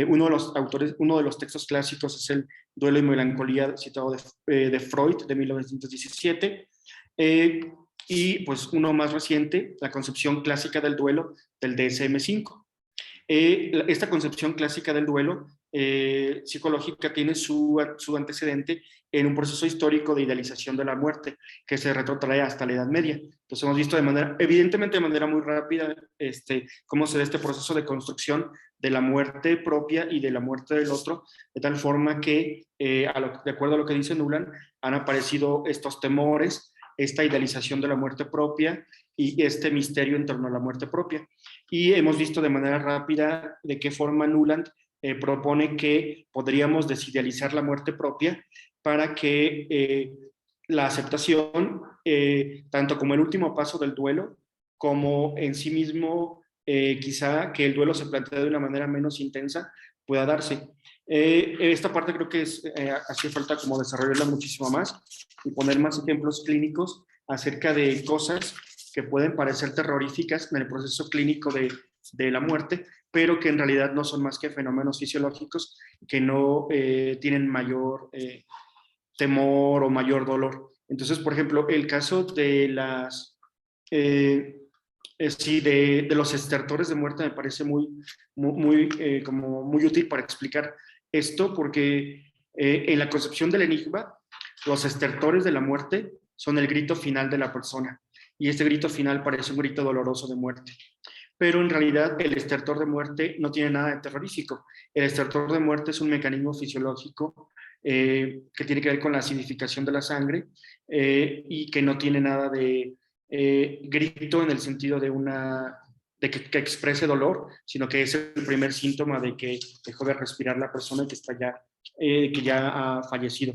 uno de los textos clásicos es el Duelo y Melancolía, citado de Freud, de 1917. Y pues uno más reciente, la concepción clásica del duelo del DSM-5. Esta concepción clásica del duelo psicológica tiene su antecedente en un proceso histórico de idealización de la muerte que se retrotrae hasta la Edad Media. Entonces hemos visto evidentemente de manera muy rápida cómo se da este proceso de construcción de la muerte propia y de la muerte del otro, de tal forma que, de acuerdo a lo que dice Nuland, han aparecido estos temores, esta idealización de la muerte propia y este misterio en torno a la muerte propia. Y hemos visto de manera rápida de qué forma Nuland propone que podríamos desidealizar la muerte propia para que la aceptación, tanto como el último paso del duelo, como en sí mismo, quizá que el duelo se plantee de una manera menos intensa, pueda darse. Esta parte creo que hace falta como desarrollarla muchísimo más y poner más ejemplos clínicos acerca de cosas que pueden parecer terroríficas en el proceso clínico de la muerte, pero que en realidad no son más que fenómenos fisiológicos que no tienen mayor temor o mayor dolor. Entonces, por ejemplo, el caso de de los estertores de muerte me parece como muy útil para explicar esto, porque en la concepción del enigma, los estertores de la muerte son el grito final de la persona, y este grito final parece un grito doloroso de muerte. Pero en realidad el estertor de muerte no tiene nada de terrorífico. El estertor de muerte es un mecanismo fisiológico que tiene que ver con la acidificación de la sangre y que no tiene nada de grito en el sentido de que exprese dolor, sino que es el primer síntoma de que dejó de respirar la persona y que ya ha fallecido.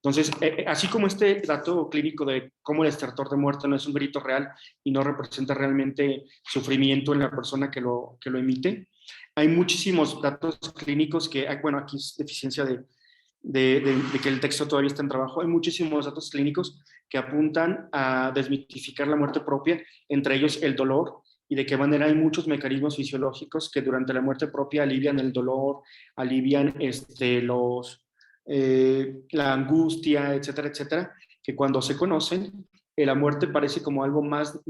Entonces, así como este dato clínico de cómo el estertor de muerte no es un grito real y no representa realmente sufrimiento en la persona que lo emite, hay muchísimos datos clínicos que, bueno, aquí es deficiencia de que el texto todavía está en trabajo. Hay muchísimos datos clínicos que apuntan a desmitificar la muerte propia, entre ellos el dolor, y de qué manera hay muchos mecanismos fisiológicos que durante la muerte propia alivian el dolor, alivian la angustia, etcétera, etcétera, que cuando se conocen, la muerte parece como algo más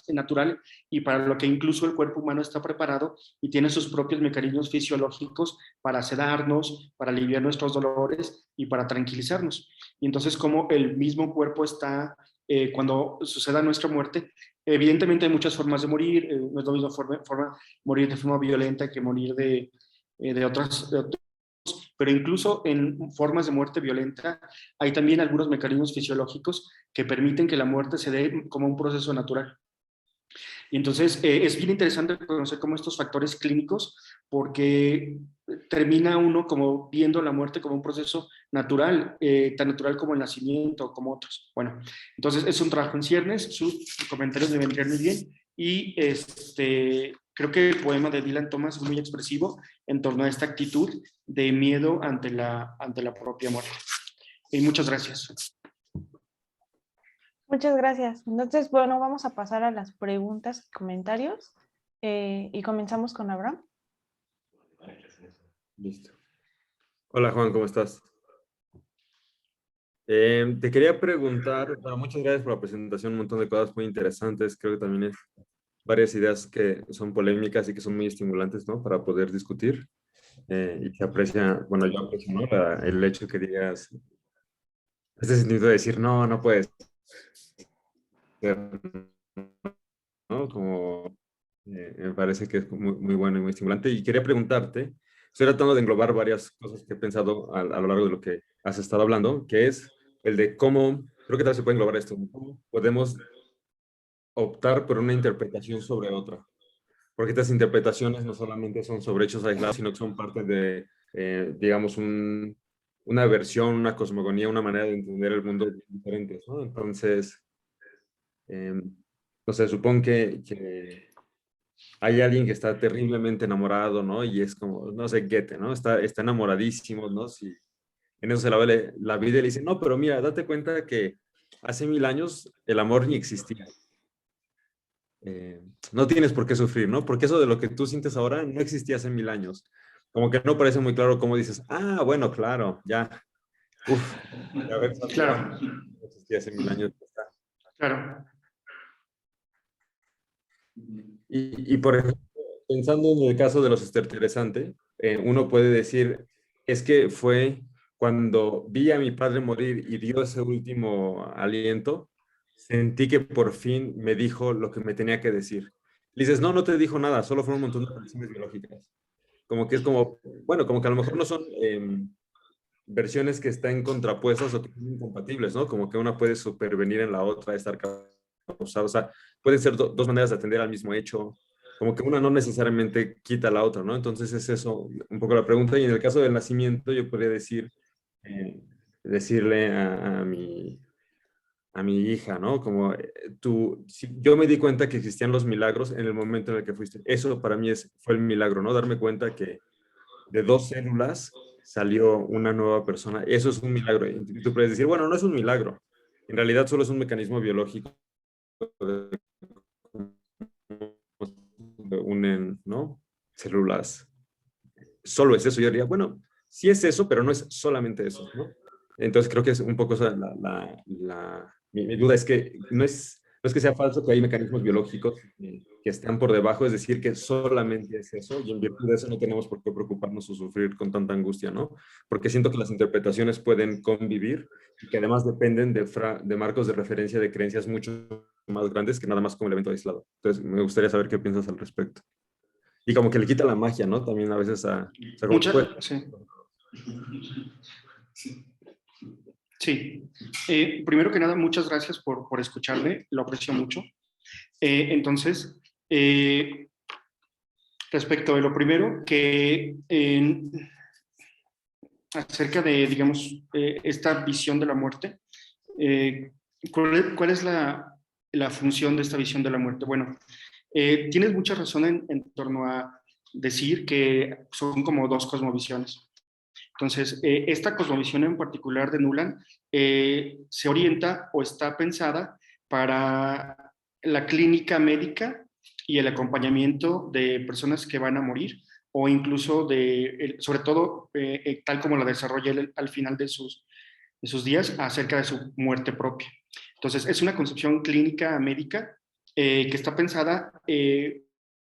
natural y para lo que incluso el cuerpo humano está preparado y tiene sus propios mecanismos fisiológicos para sedarnos, para aliviar nuestros dolores y para tranquilizarnos. Y entonces como el mismo cuerpo está, cuando suceda nuestra muerte, evidentemente hay muchas formas de morir, no es lo mismo morir de forma violenta que morir de otras, pero incluso en formas de muerte violenta hay también algunos mecanismos fisiológicos que permiten que la muerte se dé como un proceso natural. Y entonces es bien interesante conocer cómo estos factores clínicos, porque termina uno como viendo la muerte como un proceso natural, tan natural como el nacimiento, como otros. Bueno, entonces es un trabajo en ciernes, sus comentarios me vendrían muy bien, y creo que el poema de Dylan Thomas es muy expresivo en torno a esta actitud de miedo ante la propia muerte. Y muchas gracias. Muchas gracias. Entonces, bueno, vamos a pasar a las preguntas y comentarios. Y comenzamos con Abraham. Listo. Hola Juan, ¿cómo estás? Te quería preguntar, bueno, muchas gracias por la presentación, un montón de cosas muy interesantes, creo que también es varias ideas que son polémicas y que son muy estimulantes, ¿no? Para poder discutir. Y se aprecia, bueno, yo aprecio, ¿no? El hecho que digas, este sentido de decir, no, no puedes ser, ¿no? Como me parece que es muy, muy bueno y muy estimulante. Y quería preguntarte, estoy tratando de englobar varias cosas que he pensado a lo largo de lo que has estado hablando, que es el de cómo, creo que tal vez se puede englobar esto, cómo podemos optar por una interpretación sobre otra. Porque estas interpretaciones no solamente son sobre hechos aislados, sino que son parte de, digamos, una versión, una cosmogonía, una manera de entender el mundo diferentes, ¿no? Entonces, no sé, supongo que hay alguien que está terriblemente enamorado, ¿no? Y es como, no sé, Goethe, ¿no? Está enamoradísimo, ¿no? Si en eso se la ve la vida y le dice, no, pero mira, date cuenta que hace 1000 años el amor ni existía. No tienes por qué sufrir, ¿no? Porque eso de lo que tú sientes ahora no existía hace 1000 años. Como que no parece muy claro cómo dices, ah, bueno, claro, ya. Uf, ya ves, Claro, no existía hace 1000 años. claro. Y por ejemplo, pensando en el caso de los estertrizantes, uno puede decir, es que fue cuando vi a mi padre morir y dio ese último aliento, sentí que por fin me dijo lo que me tenía que decir. Le dices, no, no te dijo nada, solo fueron un montón de reacciones biológicas. Como que es como, bueno, como que a lo mejor no son versiones que están contrapuestas o que son incompatibles, ¿no? Como que una puede supervenir en la otra, estar causada, o sea, pueden ser dos maneras de atender al mismo hecho, como que una no necesariamente quita la otra, ¿no? Entonces es eso un poco la pregunta, y en el caso del nacimiento yo podría decir, eh, decirle a mi hija, ¿no? Como yo me di cuenta que existían los milagros en el momento en el que fuiste. Eso para mí fue el milagro, ¿no? Darme cuenta que de 2 células salió una nueva persona. Eso es un milagro. Y tú puedes decir, bueno, no es un milagro. En realidad solo es un mecanismo biológico de unen, ¿no? Células. Solo es eso. Yo diría, bueno, sí es eso, pero no es solamente eso, ¿no? Entonces creo que es un poco mi duda es que no es que sea falso que hay mecanismos biológicos que están por debajo, es decir, que solamente es eso, y en virtud de eso no tenemos por qué preocuparnos o sufrir con tanta angustia, ¿no? Porque siento que las interpretaciones pueden convivir y que además dependen de marcos de referencia de creencias mucho más grandes que nada más como el evento aislado. Entonces me gustaría saber qué piensas al respecto. Y como que le quita la magia, ¿no? También a veces o sea, como que puede. Sí. Sí. Primero que nada, muchas gracias por escucharme, lo aprecio mucho. Entonces, respecto de lo primero, que acerca de, digamos, esta visión de la muerte, ¿cuál es la función de esta visión de la muerte? Bueno, tienes mucha razón en torno a decir que son como dos cosmovisiones. Entonces, esta cosmovisión en particular de Nuland se orienta o está pensada para la clínica médica y el acompañamiento de personas que van a morir o incluso sobre todo, tal como la desarrolla él al final de sus días, acerca de su muerte propia. Entonces, es una concepción clínica médica que está pensada,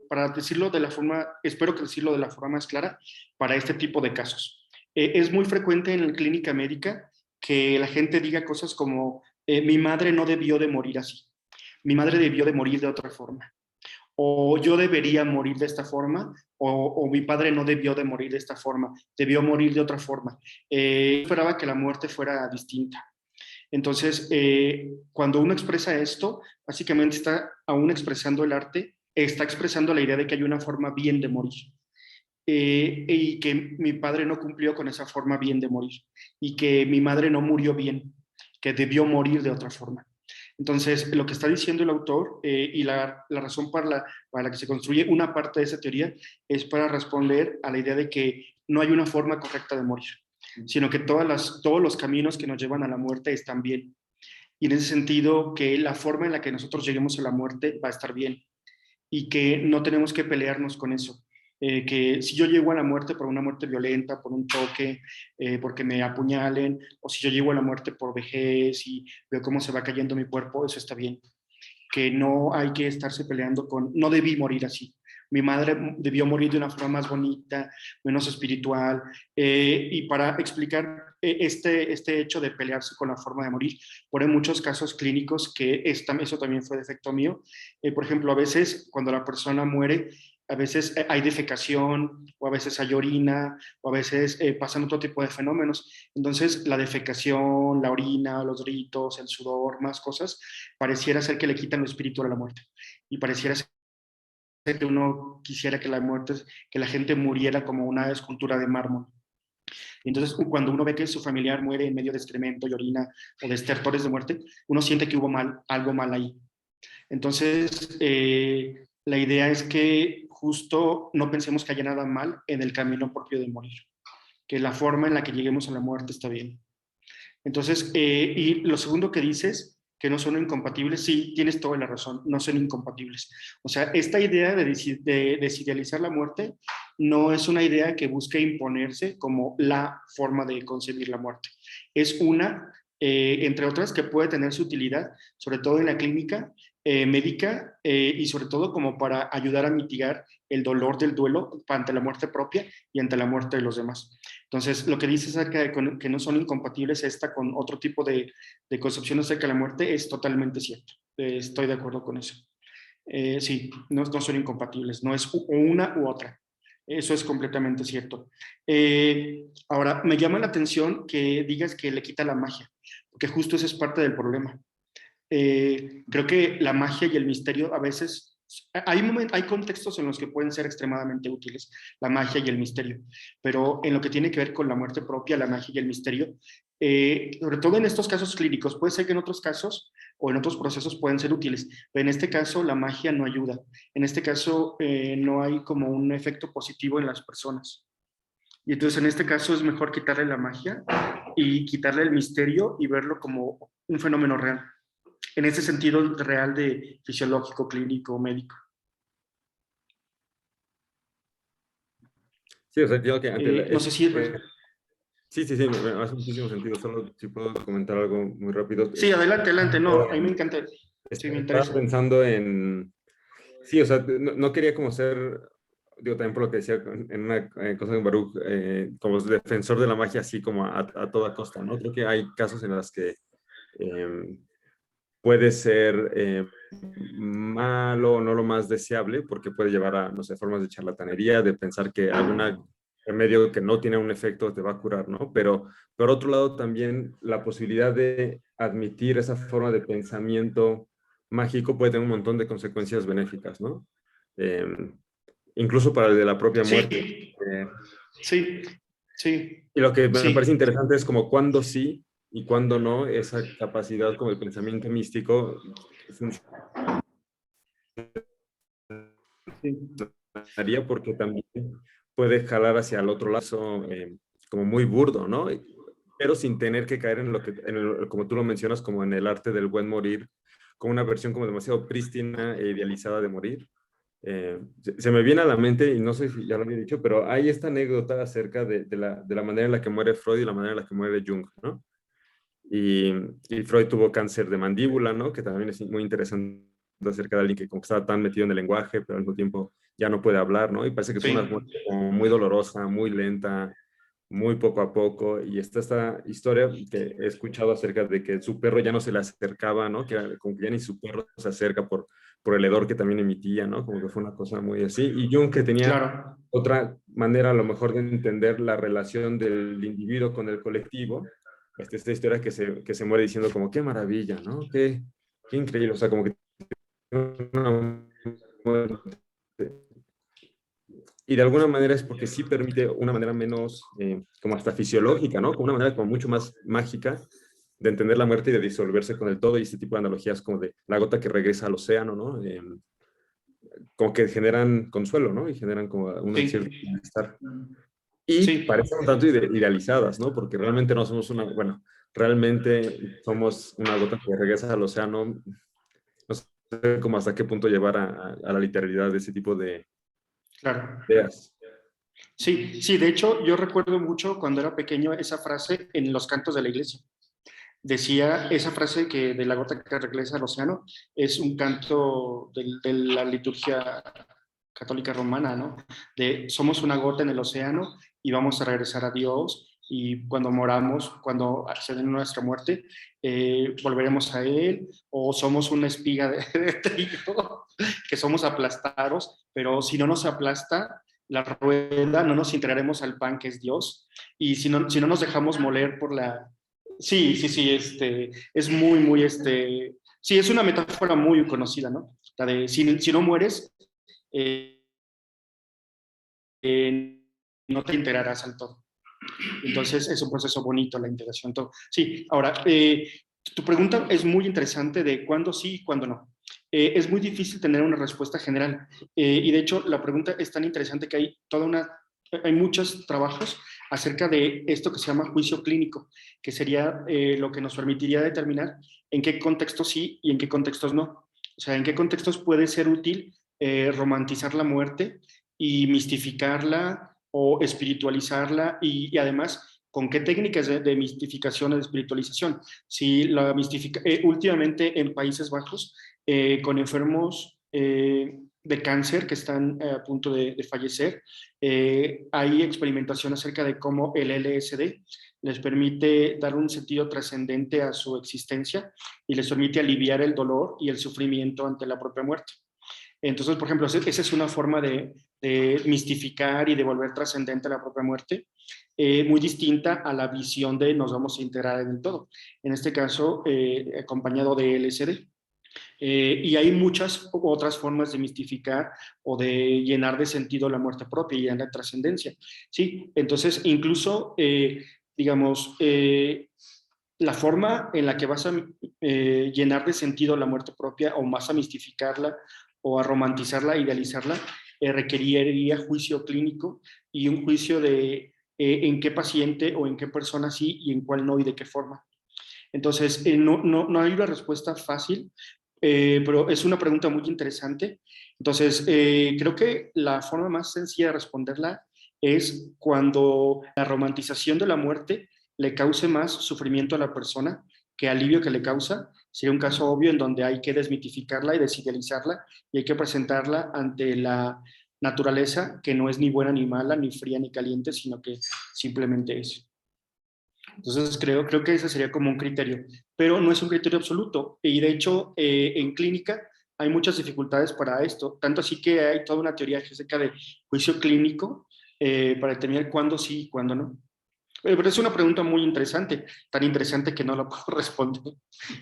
para decirlo de la forma, espero que decirlo de la forma más clara, para este tipo de casos. Es muy frecuente en la clínica médica que la gente diga cosas como, mi madre no debió de morir así, mi madre debió de morir de otra forma, o yo debería morir de esta forma, o mi padre no debió de morir de esta forma, debió morir de otra forma. Esperaba que la muerte fuera distinta. Entonces, cuando uno expresa esto, básicamente está aún expresando el arte, está expresando la idea de que hay una forma bien de morir. Y que mi padre no cumplió con esa forma bien de morir, y que mi madre no murió bien, que debió morir de otra forma. Entonces, lo que está diciendo el autor y la razón para la que se construye una parte de esa teoría es para responder a la idea de que no hay una forma correcta de morir, sino que todos los caminos que nos llevan a la muerte están bien. Y en ese sentido, que la forma en la que nosotros lleguemos a la muerte va a estar bien y que no tenemos que pelearnos con eso. Que si yo llego a la muerte por una muerte violenta, por un toque, porque me apuñalen, o si yo llego a la muerte por vejez y veo cómo se va cayendo mi cuerpo, eso está bien. Que no hay que estarse peleando con, no debí morir así. Mi madre debió morir de una forma más bonita, menos espiritual. Y para explicar este hecho de pelearse con la forma de morir, por muchos casos clínicos que eso también fue defecto mío. Por ejemplo, a veces cuando la persona muere, a veces hay defecación, o a veces hay orina, o a veces pasan otro tipo de fenómenos. Entonces, la defecación, la orina, los gritos, el sudor, más cosas, pareciera ser que le quitan el espíritu a la muerte. Y pareciera ser que uno quisiera que que la gente muriera como una escultura de mármol. Y entonces, cuando uno ve que su familiar muere en medio de excremento y orina o de estertores de muerte, uno siente que hubo algo mal ahí. Entonces, la idea es que justo no pensemos que haya nada mal en el camino propio de morir, que la forma en la que lleguemos a la muerte está bien. Entonces, y lo segundo que dices, que no son incompatibles, sí, tienes toda la razón, no son incompatibles. O sea, esta idea de desidealizar la muerte no es una idea que busque imponerse como la forma de concebir la muerte. Es una, entre otras, que puede tener su utilidad, sobre todo en la clínica médica, y sobre todo como para ayudar a mitigar el dolor del duelo ante la muerte propia y ante la muerte de los demás. Entonces, lo que dices acerca de que no son incompatibles esta con otro tipo de concepción acerca de la muerte es totalmente cierto. Estoy de acuerdo con eso. Sí, no son incompatibles, no es una u otra. Eso es completamente cierto. Ahora, me llama la atención que digas que le quita la magia, porque justo ese es parte del problema. Creo que la magia y el misterio a veces, hay contextos en los que pueden ser extremadamente útiles, la magia y el misterio, pero en lo que tiene que ver con la muerte propia, la magia y el misterio, sobre todo en estos casos clínicos, puede ser que en otros casos o en otros procesos pueden ser útiles, pero en este caso la magia no ayuda, en este caso no hay como un efecto positivo en las personas. Y entonces en este caso es mejor quitarle la magia y quitarle el misterio y verlo como un fenómeno real, en ese sentido real de fisiológico, clínico, médico. Sí, o sea, entiendo que No sé si... sí, sí, sí, me hace muchísimo sentido. Solo si puedo comentar algo muy rápido. Sí, adelante, adelante. No, a mí me encanta. Sí, me Estaba interesa. pensando en... Sí, o sea, no quería como ser, digo, también por lo que decía en una cosa de Baruch, como defensor de la magia, así como a toda costa, ¿no? Creo que hay casos en los que eh, puede ser malo o no lo más deseable, porque puede llevar a, no sé, formas de charlatanería, de pensar que algún remedio que no tiene un efecto te va a curar, ¿no? Pero por otro lado también la posibilidad de admitir esa forma de pensamiento mágico puede tener un montón de consecuencias benéficas, ¿no? Eh, incluso para el de la propia muerte. Sí, sí, sí, Y lo que me parece sí. interesante es como cuándo sí y cuándo no, esa capacidad como el pensamiento místico funciona Sí. mencionaría porque también puede jalar hacia el otro lado, como muy burdo, ¿no? Pero sin tener que caer en lo que, como tú lo mencionas, como en el arte del buen morir, con una versión como demasiado prístina e idealizada de morir. Se me viene a la mente, y no sé si ya lo había dicho, pero hay esta anécdota acerca de la manera en la que muere Freud y la manera en la que muere Jung, ¿no? Y, y Freud tuvo cáncer de mandíbula, ¿no? Que también es muy interesante acerca de alguien que como que estaba tan metido en el lenguaje, pero al mismo tiempo ya no puede hablar, ¿no? Y parece que fue una Sí, muerte como muy dolorosa, muy lenta, muy poco a poco. Y está esta historia que he escuchado acerca de que su perro ya no se le acercaba, ¿no? Que como que ya ni su perro se acerca por el hedor que también emitía, ¿no? Como que fue una cosa muy así. Y Jung, que tenía claro. otra manera a lo mejor de entender la relación del individuo con el colectivo, esta historia que se muere diciendo como, qué maravilla, ¿no? Qué increíble, o sea, como que una muerte. Y de alguna manera es porque sí permite una manera menos, como hasta fisiológica, ¿no? Como una manera como mucho más mágica de entender la muerte y de disolverse con el todo, y este tipo de analogías como de la gota que regresa al océano, ¿no? Como que generan consuelo, ¿no? Y generan como un cierto Sí, bienestar. Y sí. parecen un tanto idealizadas, ¿no? Porque realmente no somos una, bueno, realmente somos una gota que regresa al océano. No sé cómo hasta qué punto llevar a la literalidad de ese tipo de Claro. ideas. Sí, sí, de hecho yo recuerdo mucho cuando era pequeño esa frase en los cantos de la iglesia. Decía esa frase que de la gota que regresa al océano es un canto de la liturgia católica romana, ¿no? De somos una gota en el océano y vamos a regresar a Dios, y cuando moramos, cuando se den nuestra muerte, volveremos a Él, o somos una espiga de trigo que somos aplastados, pero si no nos aplasta la rueda, no nos integraremos al pan que es Dios, y si no nos dejamos moler por la... Sí, sí, sí, es muy, muy, sí, es una metáfora muy conocida, ¿no? La de si no mueres, eh, no te integrarás al todo. Entonces es un proceso bonito la integración todo. Sí, ahora, tu pregunta es muy interesante de cuándo sí y cuándo no. Es muy difícil tener una respuesta general, y de hecho la pregunta es tan interesante que hay muchos trabajos acerca de esto que se llama juicio clínico, que sería lo que nos permitiría determinar en qué contextos sí y en qué contextos no. O sea, en qué contextos puede ser útil romantizar la muerte y mistificarla o espiritualizarla, y además con qué técnicas de mistificación o de espiritualización. Si la últimamente en Países Bajos, con enfermos de cáncer que están a punto de fallecer, hay experimentación acerca de cómo el LSD les permite dar un sentido trascendente a su existencia y les permite aliviar el dolor y el sufrimiento ante la propia muerte. Entonces, por ejemplo, esa es una forma de mistificar y de volver trascendente la propia muerte, muy distinta a la visión de nos vamos a integrar en el todo. En este caso, acompañado de LSD. Y hay muchas otras formas de mistificar o de llenar de sentido la muerte propia y la trascendencia. ¿Sí? Entonces, incluso, digamos, la forma en la que vas a llenar de sentido la muerte propia, o vas a mistificarla o a romantizarla, idealizarla, requeriría juicio clínico y un juicio de en qué paciente o en qué persona sí y en cuál no y de qué forma. Entonces, no hay una respuesta fácil, pero es una pregunta muy interesante. Entonces, creo que la forma más sencilla de responderla es cuando la romantización de la muerte le cause más sufrimiento a la persona que alivio que le causa. Sería un caso obvio en donde hay que desmitificarla y desidealizarla, y hay que presentarla ante la naturaleza, que no es ni buena ni mala, ni fría ni caliente, sino que simplemente es. Entonces, creo que ese sería como un criterio, pero no es un criterio absoluto. Y de hecho, en clínica hay muchas dificultades para esto, tanto así que hay toda una teoría acerca de juicio clínico, para determinar cuándo sí y cuándo no. Pero es una pregunta muy interesante, tan interesante que no la puedo responder.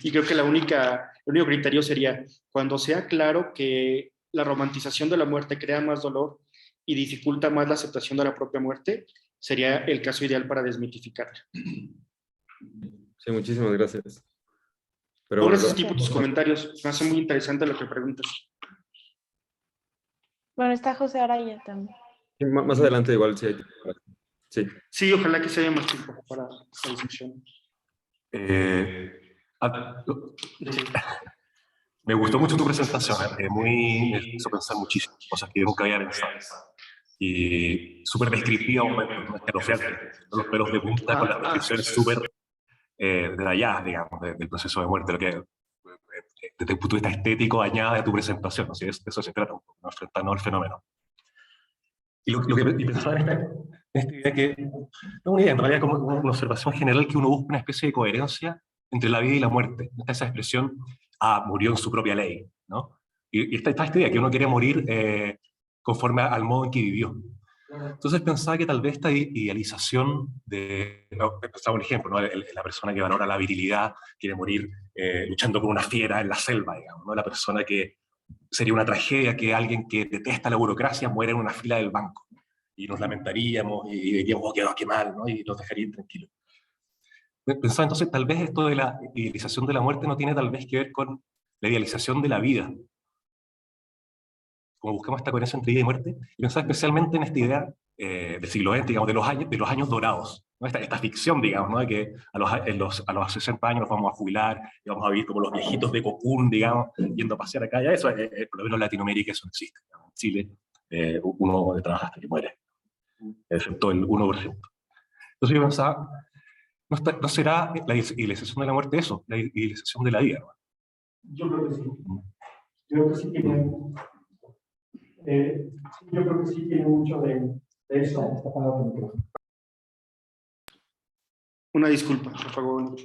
Y creo que el único criterio sería cuando sea claro que la romantización de la muerte crea más dolor y dificulta más la aceptación de la propia muerte, sería el caso ideal para desmitificarla. Sí, muchísimas gracias. Pero No, bueno, gracias a ti por tus comentarios. Me hace muy interesante lo que preguntas. Bueno, está José Araya también. Sí, más adelante igual sí hay tiempo para- Sí. Sí, ojalá que se haya más tiempo para la discusión. Ah, Sí. me gustó mucho tu presentación, me hizo pensar muchísimo, cosas que yo nunca había pensado. Y súper descriptiva, un momento, ¿no? Escalofriante, con los pelos de punta, con las descripciones súper detalladas, digamos, del proceso de muerte, lo que desde el punto de vista estético añade a tu presentación, ¿no? Si de eso se trata, un poco, ¿no? Enfrentarnos al fenómeno. Y lo que pensaba en esta idea que, no una idea, en realidad como una observación general que uno busca una especie de coherencia entre la vida y la muerte. Está esa expresión, murió en su propia ley, ¿no? Y está esta idea que uno quiere morir conforme al modo en que vivió. Entonces pensaba que tal vez esta idealización de, pensaba un ejemplo, ¿no? La persona que valora la virilidad quiere morir luchando con una fiera en la selva, digamos, ¿no? La persona que sería una tragedia que alguien que detesta la burocracia muera en una fila del banco. Y nos lamentaríamos y diríamos, oh, qué mal, ¿no? Y nos dejarían tranquilos. Pensaba entonces, tal vez esto de la idealización de la muerte no tiene tal vez que ver con la idealización de la vida. Como buscamos esta coherencia entre vida y muerte, y pensaba especialmente en esta idea del siglo XX, digamos, de los años dorados, ¿no? Esta ficción, digamos, ¿no? De que a los 60 años nos vamos a jubilar y vamos a vivir como los viejitos de Cocún, digamos, yendo a pasear acá. Ya eso, por lo menos en Latinoamérica, eso no existe. ¿No? En Chile, uno trabaja hasta que muere, excepto el 1%. Entonces yo pensaba, ¿no será la idealización de la muerte eso? La idealización de la vida, ¿no? Yo creo que sí. Yo creo que sí tiene, yo creo que sí tiene mucho de eso. Esta palabra. Una disculpa, por favor.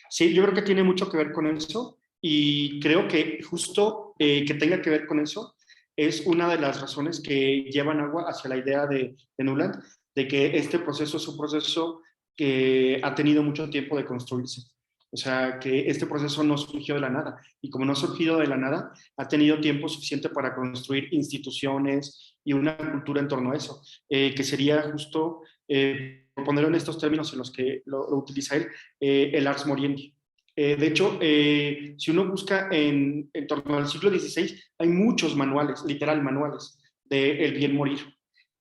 Sí, yo creo que tiene mucho que ver con eso y creo que justo que tenga que ver con eso es una de las razones que llevan agua hacia la idea de Nuland, de que este proceso es un proceso que ha tenido mucho tiempo de construirse. O sea, que este proceso no surgió de la nada. Y como no ha surgido de la nada, ha tenido tiempo suficiente para construir instituciones y una cultura en torno a eso, que sería justo, por ponerlo en estos términos en los que lo utiliza él, el ars moriendi. De hecho, si uno busca en torno al siglo XVI, hay muchos manuales, literal manuales, del bien morir.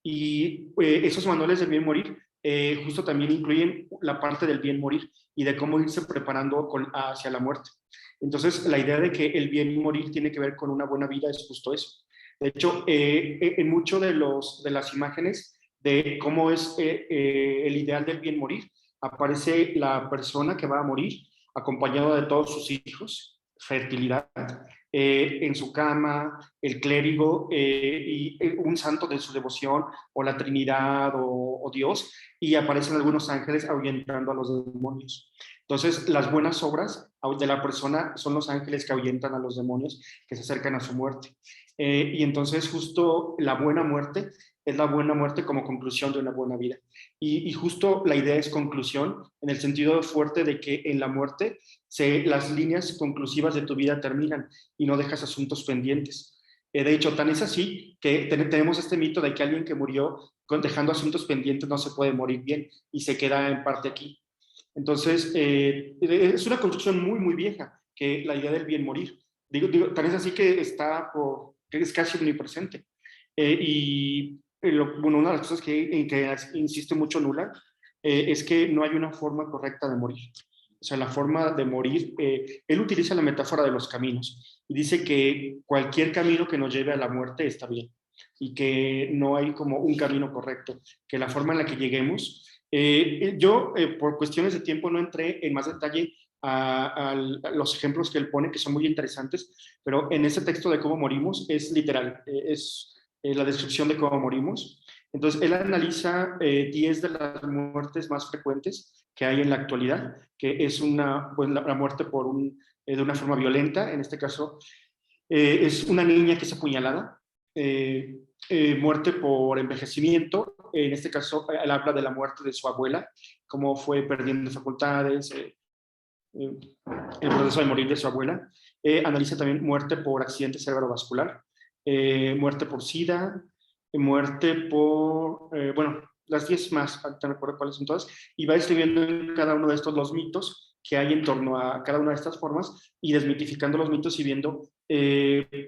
Y esos manuales del bien morir justo también incluyen la parte del bien morir y de cómo irse preparando hacia la muerte. Entonces, la idea de que el bien morir tiene que ver con una buena vida es justo eso. De hecho, en muchas de las imágenes de cómo es el ideal del bien morir, aparece la persona que va a morir acompañado de todos sus hijos, fertilidad, en su cama, el clérigo y un santo de su devoción, o la Trinidad o Dios, y aparecen algunos ángeles ahuyentando a los demonios. Entonces, las buenas obras de la persona son los ángeles que ahuyentan a los demonios que se acercan a su muerte. Y entonces, justo la buena muerte es la buena muerte como conclusión de una buena vida. Y justo la idea es conclusión, en el sentido fuerte de que en la muerte las líneas conclusivas de tu vida terminan y no dejas asuntos pendientes. De hecho, tan es así que tenemos este mito de que alguien que murió dejando asuntos pendientes no se puede morir bien y se queda en parte aquí. Entonces, es una construcción muy, muy vieja, que la idea del bien morir. Tan es así que que es casi omnipresente. Bueno, una de las cosas en que insiste mucho Nuland es que no hay una forma correcta de morir. O sea, la forma de morir, él utiliza la metáfora de los caminos y dice que cualquier camino que nos lleve a la muerte está bien y que no hay como un camino correcto, que la forma en la que lleguemos. Yo, por cuestiones de tiempo, no entré en más detalle a los ejemplos que él pone, que son muy interesantes, pero en ese texto de cómo morimos es literal, es la descripción de cómo morimos. Entonces, él analiza 10 de las muertes más frecuentes que hay en la actualidad, que es pues, la muerte de una forma violenta, en este caso es una niña que es apuñalada, muerte por envejecimiento, en este caso él habla de la muerte de su abuela, cómo fue perdiendo facultades, el proceso de morir de su abuela. Analiza también muerte por accidente cerebrovascular, muerte por SIDA, muerte por, bueno, las 10 más, no recuerdo cuáles son todas, y va escribiendo en cada uno de estos los mitos que hay en torno a cada una de estas formas y desmitificando los mitos y viendo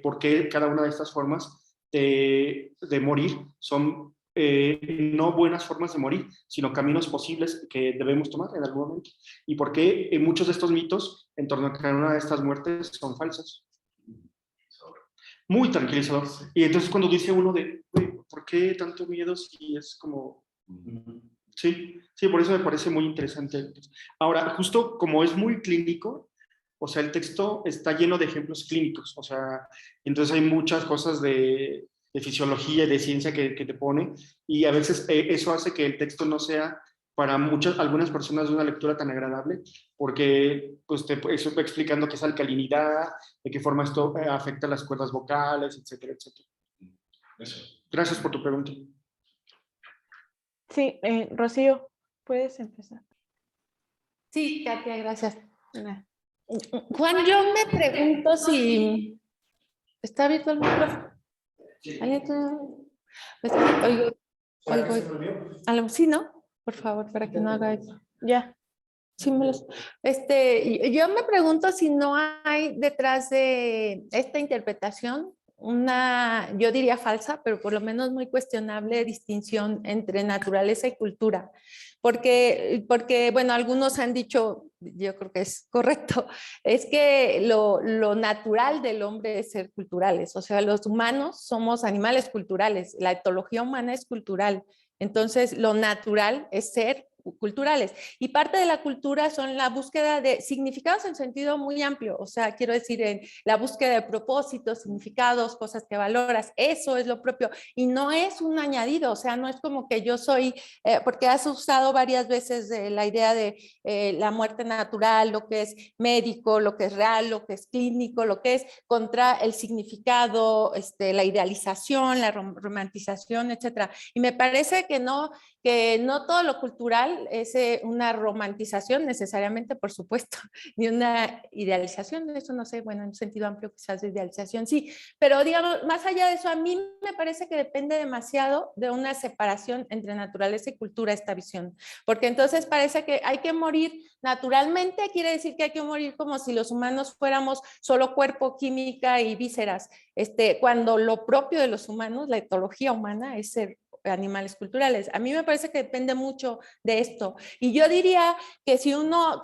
por qué cada una de estas formas de morir son no buenas formas de morir, sino caminos posibles que debemos tomar en algún momento. Y por qué muchos de estos mitos en torno a cada una de estas muertes son falsos. Muy tranquilizador. Y entonces cuando dice uno de, ¿por qué tanto miedo si es como... Sí, sí, por eso me parece muy interesante. Ahora, justo como es muy clínico, o sea, el texto está lleno de ejemplos clínicos, o sea, entonces hay muchas cosas de fisiología y de ciencia que te pone, y a veces eso hace que el texto no sea para algunas personas de una lectura tan agradable, porque pues, eso va explicando qué es alcalinidad, de qué forma esto afecta las cuerdas vocales, etcétera, etcétera. Eso. Gracias por tu pregunta. Sí, Rocío, puedes empezar. Sí, Katia, gracias. Nah. Juan, yo me pregunto si... ¿Está abierto el micrófono? Oigo. Sí, ¿no? Por favor, para que no haga eso. Ya. Sí, yo me pregunto si no hay detrás de esta interpretación una, yo diría falsa, pero por lo menos muy cuestionable distinción entre naturaleza y cultura. Porque bueno, algunos han dicho, yo creo que es correcto, es que lo natural del hombre es ser culturales. O sea, los humanos somos animales culturales, la etología humana es cultural. Entonces, lo natural es ser culturales. Y parte de la cultura son la búsqueda de significados en sentido muy amplio. O sea, quiero decir, en la búsqueda de propósitos, significados, cosas que valoras. Eso es lo propio. Y no es un añadido. O sea, no es como que yo soy, porque has usado varias veces la idea de la muerte natural, lo que es médico, lo que es real, lo que es clínico, lo que es contra el significado, la idealización, la romantización, etcétera. Y me parece que no todo lo cultural es una romantización necesariamente, por supuesto, ni una idealización, eso no sé, bueno, en un sentido amplio quizás de idealización, sí, pero digamos, más allá de eso, a mí me parece que depende demasiado de una separación entre naturaleza y cultura esta visión, porque entonces parece que hay que morir naturalmente, quiere decir que hay que morir como si los humanos fuéramos solo cuerpo, química y vísceras, cuando lo propio de los humanos, la etología humana, es ser animales culturales. A mí me parece que depende mucho de esto. Y yo diría que si uno,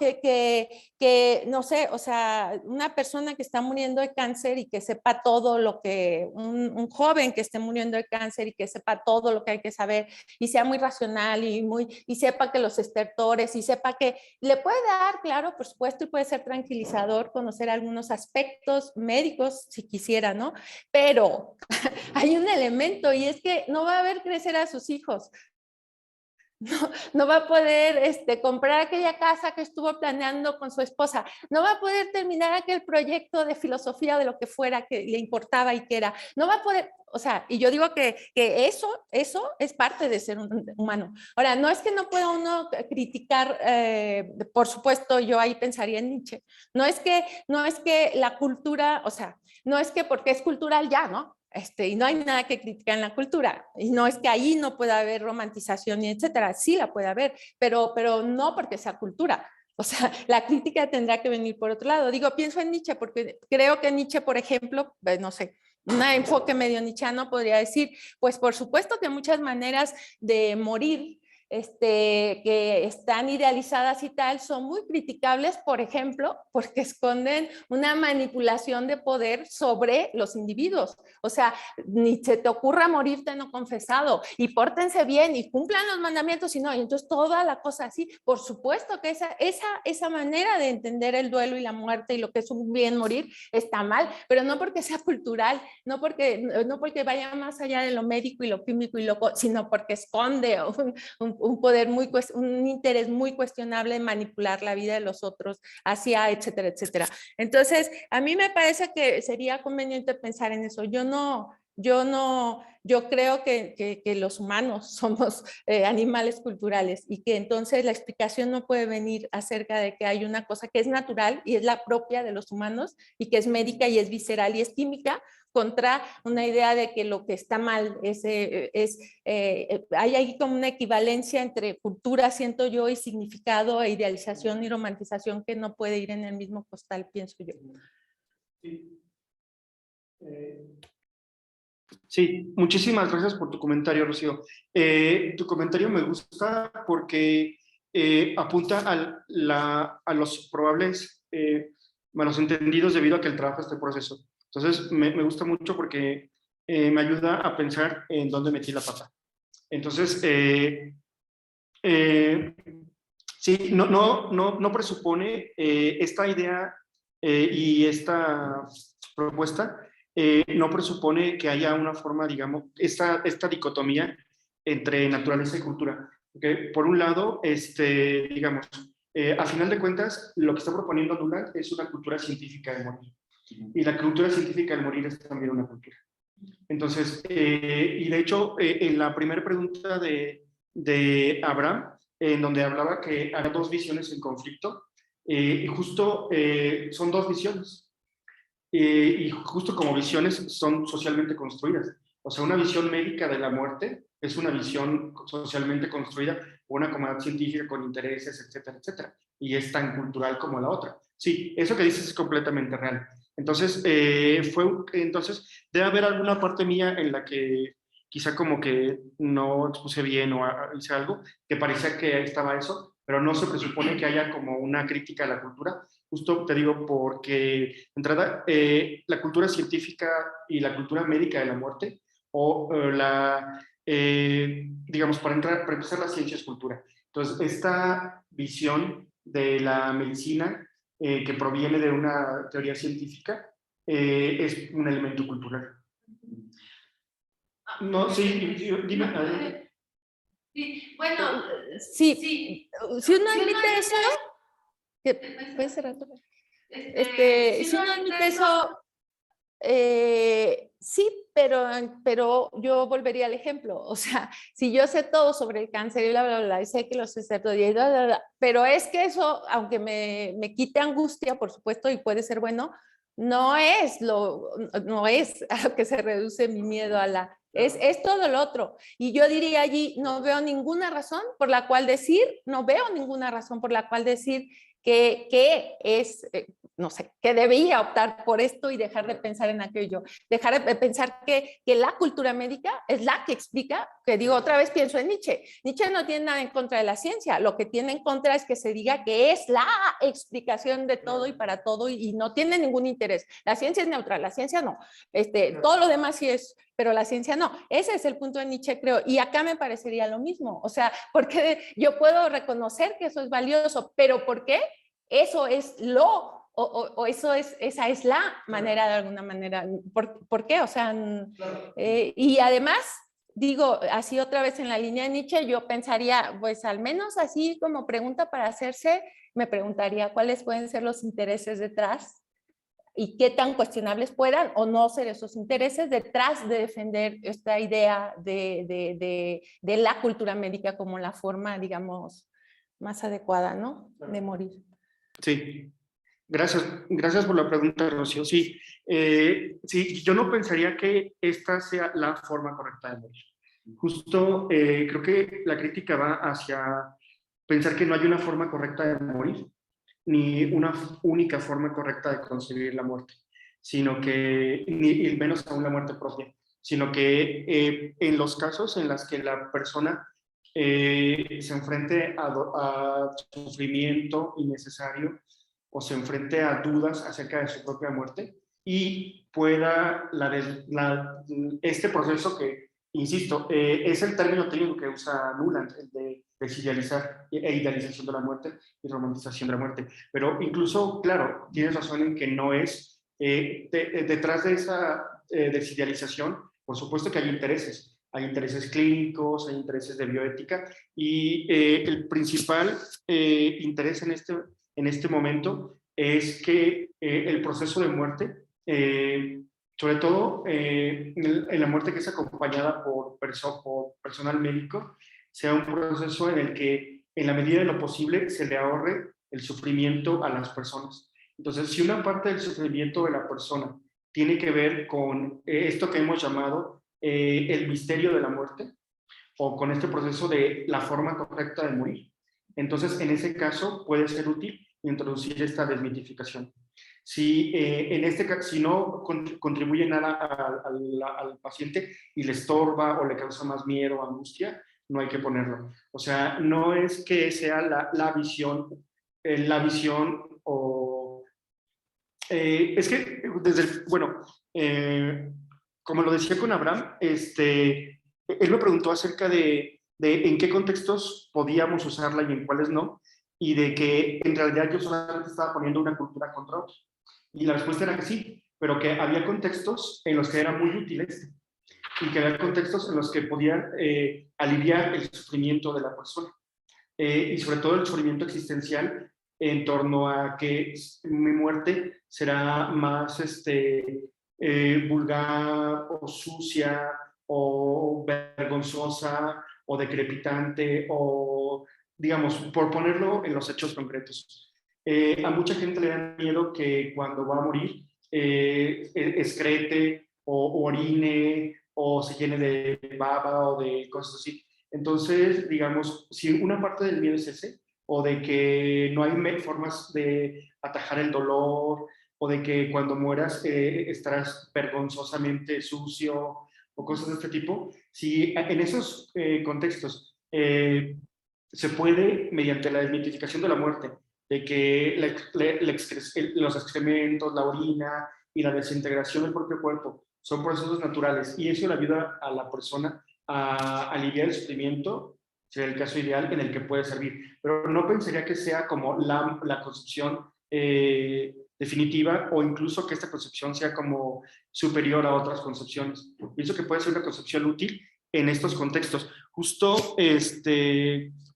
no sé, o sea, una persona que está muriendo de cáncer y que sepa todo lo que, un joven que esté muriendo de cáncer y que sepa todo lo que hay que saber y sea muy racional y sepa que los estertores y sepa que le puede dar, claro, por supuesto, y puede ser tranquilizador conocer algunos aspectos médicos si quisiera, ¿no? Pero hay un elemento y es que no va a ver crecer a sus hijos. No va a poder comprar aquella casa que estuvo planeando con su esposa, no va a poder terminar aquel proyecto de filosofía o de lo que fuera que le importaba y que era, no va a poder, o sea, y yo digo que eso es parte de ser un humano. Ahora, no es que no pueda uno criticar, por supuesto, yo ahí pensaría en Nietzsche, no es que la cultura, o sea, no es que porque es cultural ya, ¿no? Y no hay nada que criticar en la cultura, y no es que ahí no pueda haber romantización y etcétera, sí la puede haber, pero no porque sea cultura. O sea, la crítica tendrá que venir por otro lado. Digo, pienso en Nietzsche porque creo que Nietzsche, por ejemplo, no sé, un enfoque medio nietzscheano podría decir, pues por supuesto que muchas maneras de morir que están idealizadas y tal, son muy criticables, por ejemplo, porque esconden una manipulación de poder sobre los individuos. O sea, ni se te ocurra morirte no confesado y pórtense bien y cumplan los mandamientos y no, y entonces toda la cosa así. Por supuesto que esa manera de entender el duelo y la muerte y lo que es un bien morir está mal, pero no porque sea cultural, no porque vaya más allá de lo médico y lo químico y sino porque esconde un poder un interés muy cuestionable en manipular la vida de los otros hacia, etcétera, etcétera. Entonces, a mí me parece que sería conveniente pensar en eso. Yo creo que los humanos somos animales culturales y que entonces la explicación no puede venir acerca de que hay una cosa que es natural y es la propia de los humanos y que es médica y es visceral y es química, contra una idea de que lo que está mal hay ahí como una equivalencia entre cultura, siento yo, y significado, e idealización y romantización que no puede ir en el mismo costal, pienso yo. Sí. Sí, muchísimas gracias por tu comentario, Rocío. Tu comentario me gusta porque apunta a los probables malos entendidos debido a que el trabajo es este proceso. Entonces, me gusta mucho porque me ayuda a pensar en dónde metí la pata. Entonces, sí, no presupone esta idea y esta propuesta, no presupone que haya una forma, digamos, esta dicotomía entre naturaleza y cultura. ¿Okay? Por un lado, digamos, a final de cuentas, lo que está proponiendo Nuland es una cultura científica del morir. Y la cultura científica del morir es también una cultura. Entonces, y de hecho, en la primera pregunta de Abraham, en donde hablaba que había dos visiones en conflicto, y justo son dos visiones, y justo como visiones son socialmente construidas. O sea, una visión médica de la muerte es una visión socialmente construida por una comunidad científica con intereses, etcétera, etcétera, y es tan cultural como la otra. Sí, eso que dices es completamente real. Entonces, entonces debe haber alguna parte mía en la que quizá como que no expuse bien o hice algo que parecía que estaba eso, pero no se presupone que haya como una crítica a la cultura. Justo te digo porque, de entrada, la cultura científica y la cultura médica de la muerte, o digamos, para empezar, la ciencia es cultura. Entonces, esta visión de la medicina que proviene de una teoría científica es un elemento cultural. No, sí, dime. Sí, bueno, sí, si uno admite eso, puede ser rato. Si uno admite eso, sí, pero yo volvería al ejemplo. O sea, si yo sé todo sobre el cáncer y bla, bla, bla, y sé que los estertodios, bla, bla, bla, pero es que eso, aunque me quite angustia, por supuesto, y puede ser bueno, no es a lo que se reduce mi miedo a la... Es todo lo otro. Y yo diría allí, no veo ninguna razón por la cual decir que es, no sé, que debía optar por esto y dejar de pensar en aquello, dejar de pensar que la cultura médica es la que explica, que digo, otra vez pienso en Nietzsche. Nietzsche no tiene nada en contra de la ciencia, lo que tiene en contra es que se diga que es la explicación de todo y para todo y no tiene ningún interés. La ciencia es neutral, la ciencia no. Todo lo demás sí es, pero la ciencia no. Ese es el punto de Nietzsche, creo. Y acá me parecería lo mismo. O sea, porque yo puedo reconocer que eso es valioso, pero ¿por qué? Eso es esa es la manera de alguna manera. ¿Por qué? O sea, y además, digo, así otra vez en la línea de Nietzsche, yo pensaría, pues al menos así como pregunta para hacerse, me preguntaría cuáles pueden ser los intereses detrás y qué tan cuestionables puedan o no ser esos intereses detrás de defender esta idea de la cultura médica como la forma, digamos, más adecuada, ¿no? De morir. Sí, gracias por la pregunta, Rocío. Sí, sí, yo no pensaría que esta sea la forma correcta de morir. Justo creo que la crítica va hacia pensar que no hay una forma correcta de morir, ni una única forma correcta de concebir la muerte, sino que, ni menos aún la muerte propia, sino que en los casos en los que la persona se enfrente a sufrimiento innecesario o se enfrente a dudas acerca de su propia muerte y pueda este proceso que, insisto, es el término técnico que usa Nuland, el de desidealizar e idealización de la muerte y romantización de la muerte. Pero incluso, claro, tienes razón en que no es, detrás de esa desidealización, por supuesto que hay intereses clínicos, hay intereses de bioética y el principal interés en este momento es que el proceso de muerte, sobre todo en la muerte que es acompañada por personal médico, sea un proceso en el que en la medida de lo posible se le ahorre el sufrimiento a las personas. Entonces, si una parte del sufrimiento de la persona tiene que ver con esto que hemos llamado el misterio de la muerte, o con este proceso de la forma correcta de morir, entonces en ese caso puede ser útil introducir esta desmitificación. Si no contribuye nada al paciente y le estorba o le causa más miedo o angustia, no hay que ponerlo. O sea, no es que sea la visión o... es que, como lo decía con Abraham, él me preguntó acerca de en qué contextos podíamos usarla y en cuáles no, y de que en realidad yo solamente estaba poniendo una cultura contra otra. Y la respuesta era que sí, pero que había contextos en los que eran muy útiles y que había contextos en los que podían aliviar el sufrimiento de la persona. Y sobre todo el sufrimiento existencial en torno a que mi muerte será más vulgar o sucia o vergonzosa o decrepitante o, digamos, por ponerlo en los hechos concretos. A mucha gente le da miedo que cuando va a morir excrete o orine o se llene de baba o de cosas así. Entonces, digamos, si una parte del miedo es ese, o de que no hay formas de atajar el dolor, o de que cuando mueras estarás vergonzosamente sucio, o cosas de este tipo, si en esos contextos se puede, mediante la desmitificación de la muerte, de que los excrementos, la orina y la desintegración del propio cuerpo son procesos naturales, y eso le ayuda a la persona a aliviar el sufrimiento, sería el caso ideal en el que puede servir. Pero no pensaría que sea como la concepción definitiva, o incluso que esta concepción sea como superior a otras concepciones. Pienso que puede ser una concepción útil en estos contextos. Justo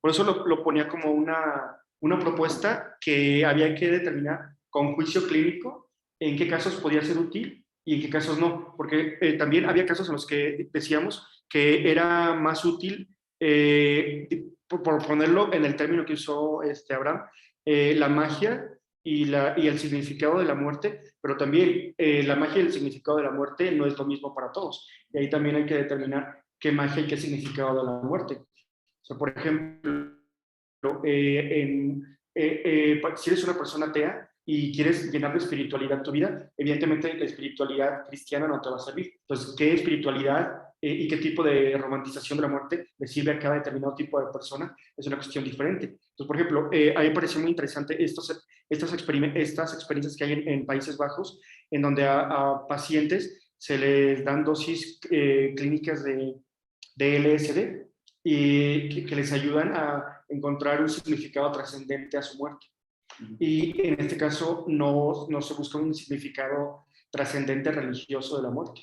por eso lo ponía como una propuesta que había que determinar con juicio clínico en qué casos podía ser útil y en qué casos no, porque también había casos en los que decíamos que era más útil, por ponerlo en el término que usó Abraham, la magia y el significado de la muerte, pero también la magia y el significado de la muerte no es lo mismo para todos, y ahí también hay que determinar qué magia y qué significado de la muerte. O sea, por ejemplo, si eres una persona atea y quieres llenar de espiritualidad tu vida, evidentemente la espiritualidad cristiana no te va a servir. Entonces, ¿qué espiritualidad y qué tipo de romantización de la muerte le sirve a cada determinado tipo de persona? Es una cuestión diferente. Entonces, por ejemplo, a mí me pareció muy interesante estas experiencias que hay en Países Bajos, en donde a pacientes se les dan dosis clínicas de LSD y que les ayudan a encontrar un significado trascendente a su muerte. Y en este caso no se busca un significado trascendente religioso de la muerte,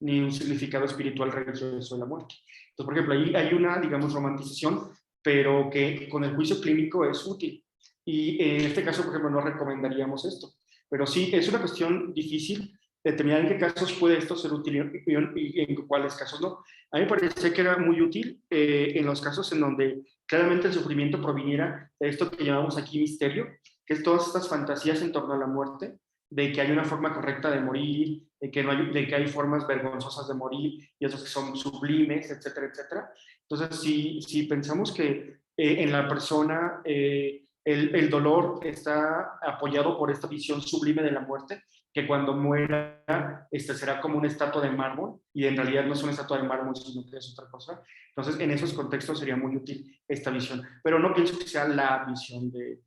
ni un significado espiritual religioso de la muerte. Entonces, por ejemplo, ahí hay una, digamos, romantización, pero que con el juicio clínico es útil. Y en este caso, por ejemplo, no recomendaríamos esto. Pero sí, es una cuestión difícil determinar en qué casos puede esto ser útil y en cuáles casos no. A mí me parece que era muy útil en los casos en donde claramente el sufrimiento proviniera de esto que llamamos aquí misterio, que es todas estas fantasías en torno a la muerte, de que hay una forma correcta de morir, de que hay formas vergonzosas de morir y otras que son sublimes, etcétera, etcétera. Entonces, si pensamos que en la persona el dolor está apoyado por esta visión sublime de la muerte, que cuando muera será como una estatua de mármol, y en realidad no es una estatua de mármol, sino que es otra cosa. Entonces, en esos contextos sería muy útil esta visión, pero no pienso que sea la visión de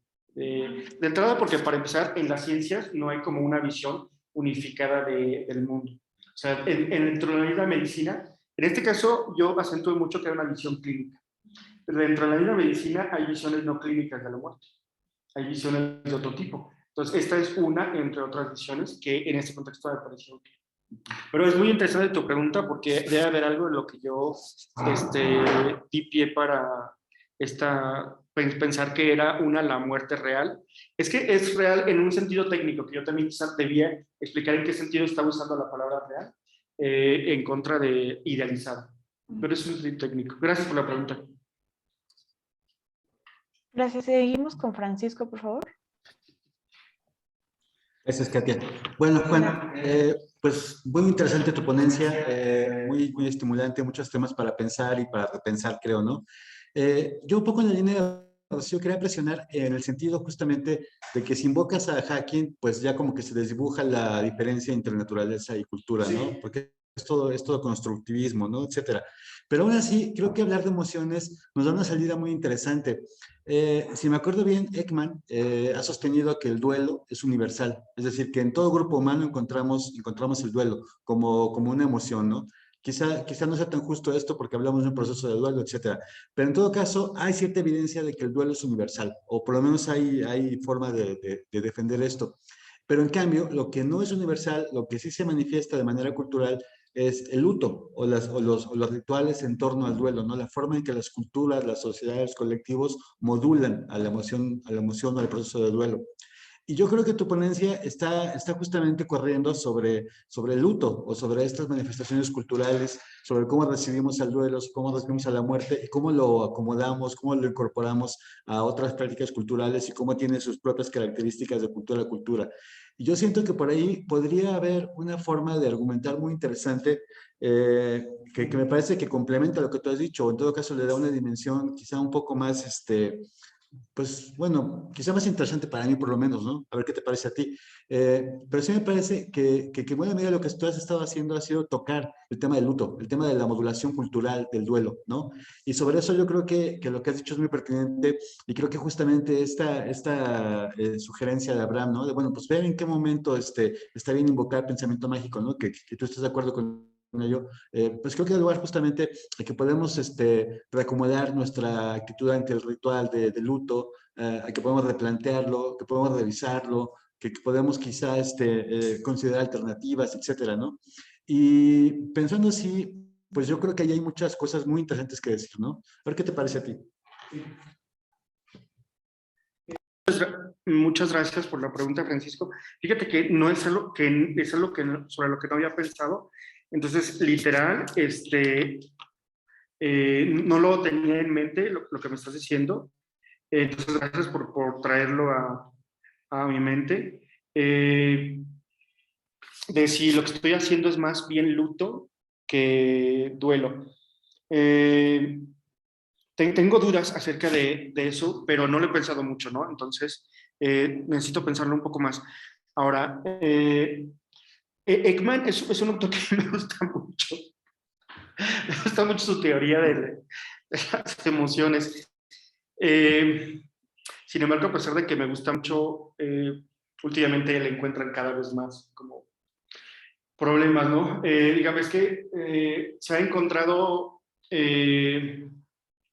entrada, porque para empezar, en las ciencias no hay como una visión unificada del mundo. O sea, dentro de la misma medicina, en este caso yo acentúo mucho que hay una visión clínica, pero dentro de la misma medicina hay visiones no clínicas de la muerte, hay visiones de otro tipo. Entonces, esta es una, entre otras visiones, que en este contexto me pareció útil. Pero es muy interesante tu pregunta, porque debe haber algo en lo que yo di pie para pensar que era la muerte real. Es que es real en un sentido técnico, que yo también quizás debía explicar en qué sentido estaba usando la palabra real, en contra de idealizada. Pero es un sentido técnico. Gracias por la pregunta. Gracias. Seguimos con Francisco, por favor. Gracias, Katia. Bueno, Juan, pues muy interesante tu ponencia, muy, muy estimulante, muchos temas para pensar y para repensar, creo, ¿no? Yo un poco en la línea yo quería presionar en el sentido justamente de que si invocas a Hawking, pues ya como que se desdibuja la diferencia entre naturaleza y cultura, ¿no? Porque es todo constructivismo, ¿no? Etcétera. Pero aún así, creo que hablar de emociones nos da una salida muy interesante. Si me acuerdo bien, Ekman ha sostenido que el duelo es universal, es decir, que en todo grupo humano encontramos el duelo como una emoción, ¿no? Quizá no sea tan justo esto porque hablamos de un proceso de duelo, etcétera. Pero en todo caso, hay cierta evidencia de que el duelo es universal, o por lo menos hay forma de defender esto. Pero en cambio, lo que no es universal, lo que sí se manifiesta de manera cultural, es el luto o los rituales en torno al duelo, ¿no? La forma en que las culturas, las sociedades, los colectivos modulan a la emoción o al proceso de duelo. Y yo creo que tu ponencia está justamente corriendo sobre el luto o sobre estas manifestaciones culturales, sobre cómo recibimos al duelo, cómo recibimos a la muerte y cómo lo acomodamos, cómo lo incorporamos a otras prácticas culturales y cómo tiene sus propias características de cultura a cultura. Y yo siento que por ahí podría haber una forma de argumentar muy interesante que me parece que complementa lo que tú has dicho, o en todo caso le da una dimensión quizá un poco más, pues bueno, quizá más interesante para mí por lo menos, ¿no? A ver qué te parece a ti. Pero sí me parece que buena medida lo que tú has estado haciendo ha sido tocar el tema del luto, el tema de la modulación cultural del duelo, ¿no? Y sobre eso yo creo que lo que has dicho es muy pertinente y creo que justamente esta sugerencia de Abraham, ¿no? De, bueno, pues ver en qué momento está bien invocar pensamiento mágico, ¿no? Que tú estés de acuerdo con ello, pues creo que es el lugar justamente en que podemos reacomodar nuestra actitud ante el ritual de luto, que podemos replantearlo, que podemos revisarlo, que podemos quizá considerar alternativas, etcétera, ¿no? Y pensando así, pues yo creo que ahí hay muchas cosas muy interesantes que decir, ¿no? A ver qué te parece a ti. Muchas gracias por la pregunta, Francisco. Fíjate que no es algo sobre lo que no había pensado. Entonces, literal, no lo tenía en mente lo que me estás diciendo. Entonces, gracias por traerlo a mi mente. De si lo que estoy haciendo es más bien luto que duelo. Tengo dudas acerca de eso, pero no lo he pensado mucho, ¿no? Entonces, necesito pensarlo un poco más. Ahora, Ekman es un autor que me gusta mucho. Me gusta mucho su teoría de las emociones. Sin embargo, a pesar de que me gusta mucho, últimamente le encuentran cada vez más como problemas, ¿no? Digamos que se ha encontrado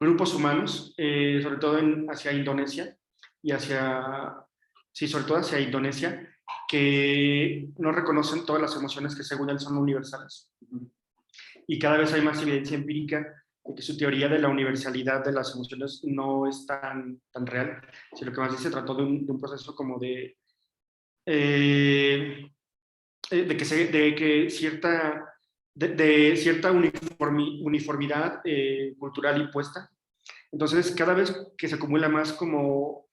grupos humanos, sobre todo hacia Indonesia y sobre todo hacia Indonesia, que no reconocen todas las emociones que según él son universales. Y cada vez hay más evidencia empírica de que su teoría de la universalidad de las emociones no es tan real, sino que más bien se trató de un proceso como de que cierta uniformidad cultural impuesta. Entonces, cada vez que se acumula más como